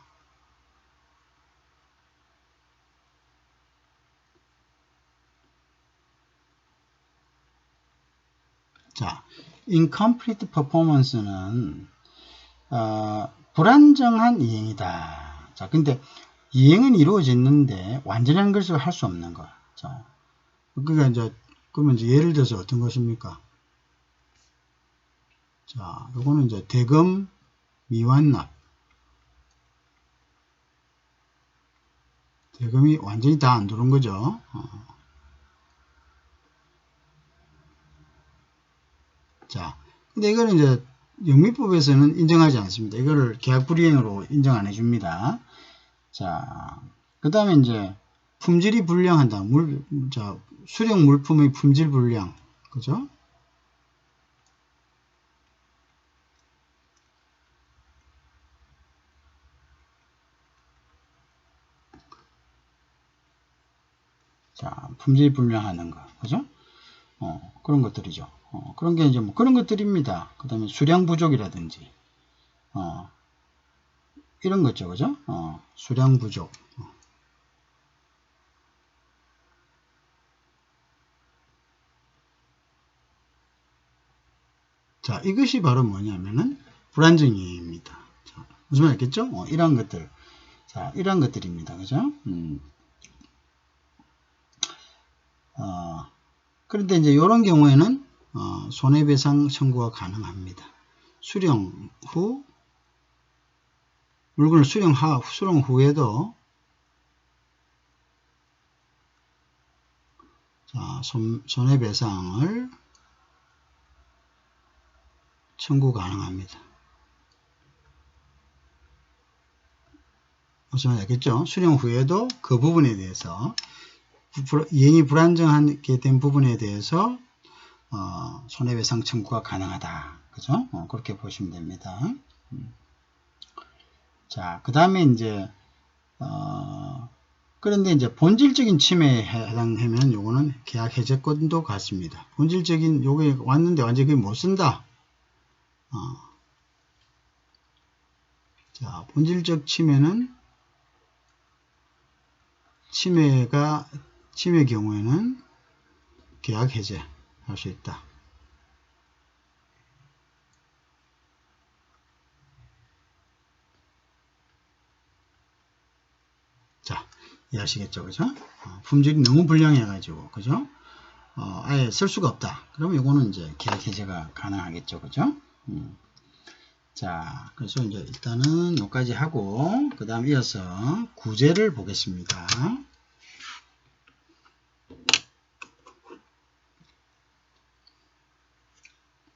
incomplete performance는 불안정한 이행이다. 자, 근데 이행은 이루어졌는데 완전한 것을 할 수 없는 거. 자, 그러니까 그러면 이제 예를 들어서 어떤 것입니까? 자, 요거는 이제 대금 미완납. 대금이 완전히 다 안 들어온 거죠. 자, 근데 이거는 이제 영미법에서는 인정하지 않습니다. 이거를 계약 불이행으로 인정 안 해줍니다. 자, 그 다음에 이제 품질이 불량한다. 수령 물품의 품질 불량. 그죠? 자, 품질 불량하는 거. 그죠? 그런 것들이죠. 그런 게 이제 뭐 그런 것들입니다. 그 다음에 수량 부족이라든지, 이런 거죠. 그죠? 수량 부족. 자, 이것이 바로 뭐냐면은 불안정이입니다. 자, 무슨 말 있겠죠? 이러한 것들. 자, 이러한 것들입니다. 그죠? 그런데 이제 이런 경우에는 손해배상 청구가 가능합니다. 수령 후, 물건을 수령 후에도 자, 손해배상을 청구 가능합니다. 무슨 말인지 알겠죠? 수령 후에도 그 부분에 대해서 이행이 불안정하게 된 부분에 대해서 손해배상 청구가 가능하다. 그죠? 그렇게 보시면 됩니다. 자, 그 다음에 이제 그런데 이제 본질적인 침해에 해당하면 요거는 계약 해제권도 같습니다. 본질적인 요게 왔는데 완전히 그게 못 쓴다. 자, 본질적 침해는 침해 경우에는 계약 해제 할 수 있다. 자, 이해하시겠죠? 그죠? 품질이 너무 불량해가지고, 그죠? 아예 쓸 수가 없다. 그러면 이거는 이제 계약 해제가 가능하겠죠? 그죠? 자, 그래서 이제 일단은 여기까지 하고, 그 다음 이어서 구제를 보겠습니다.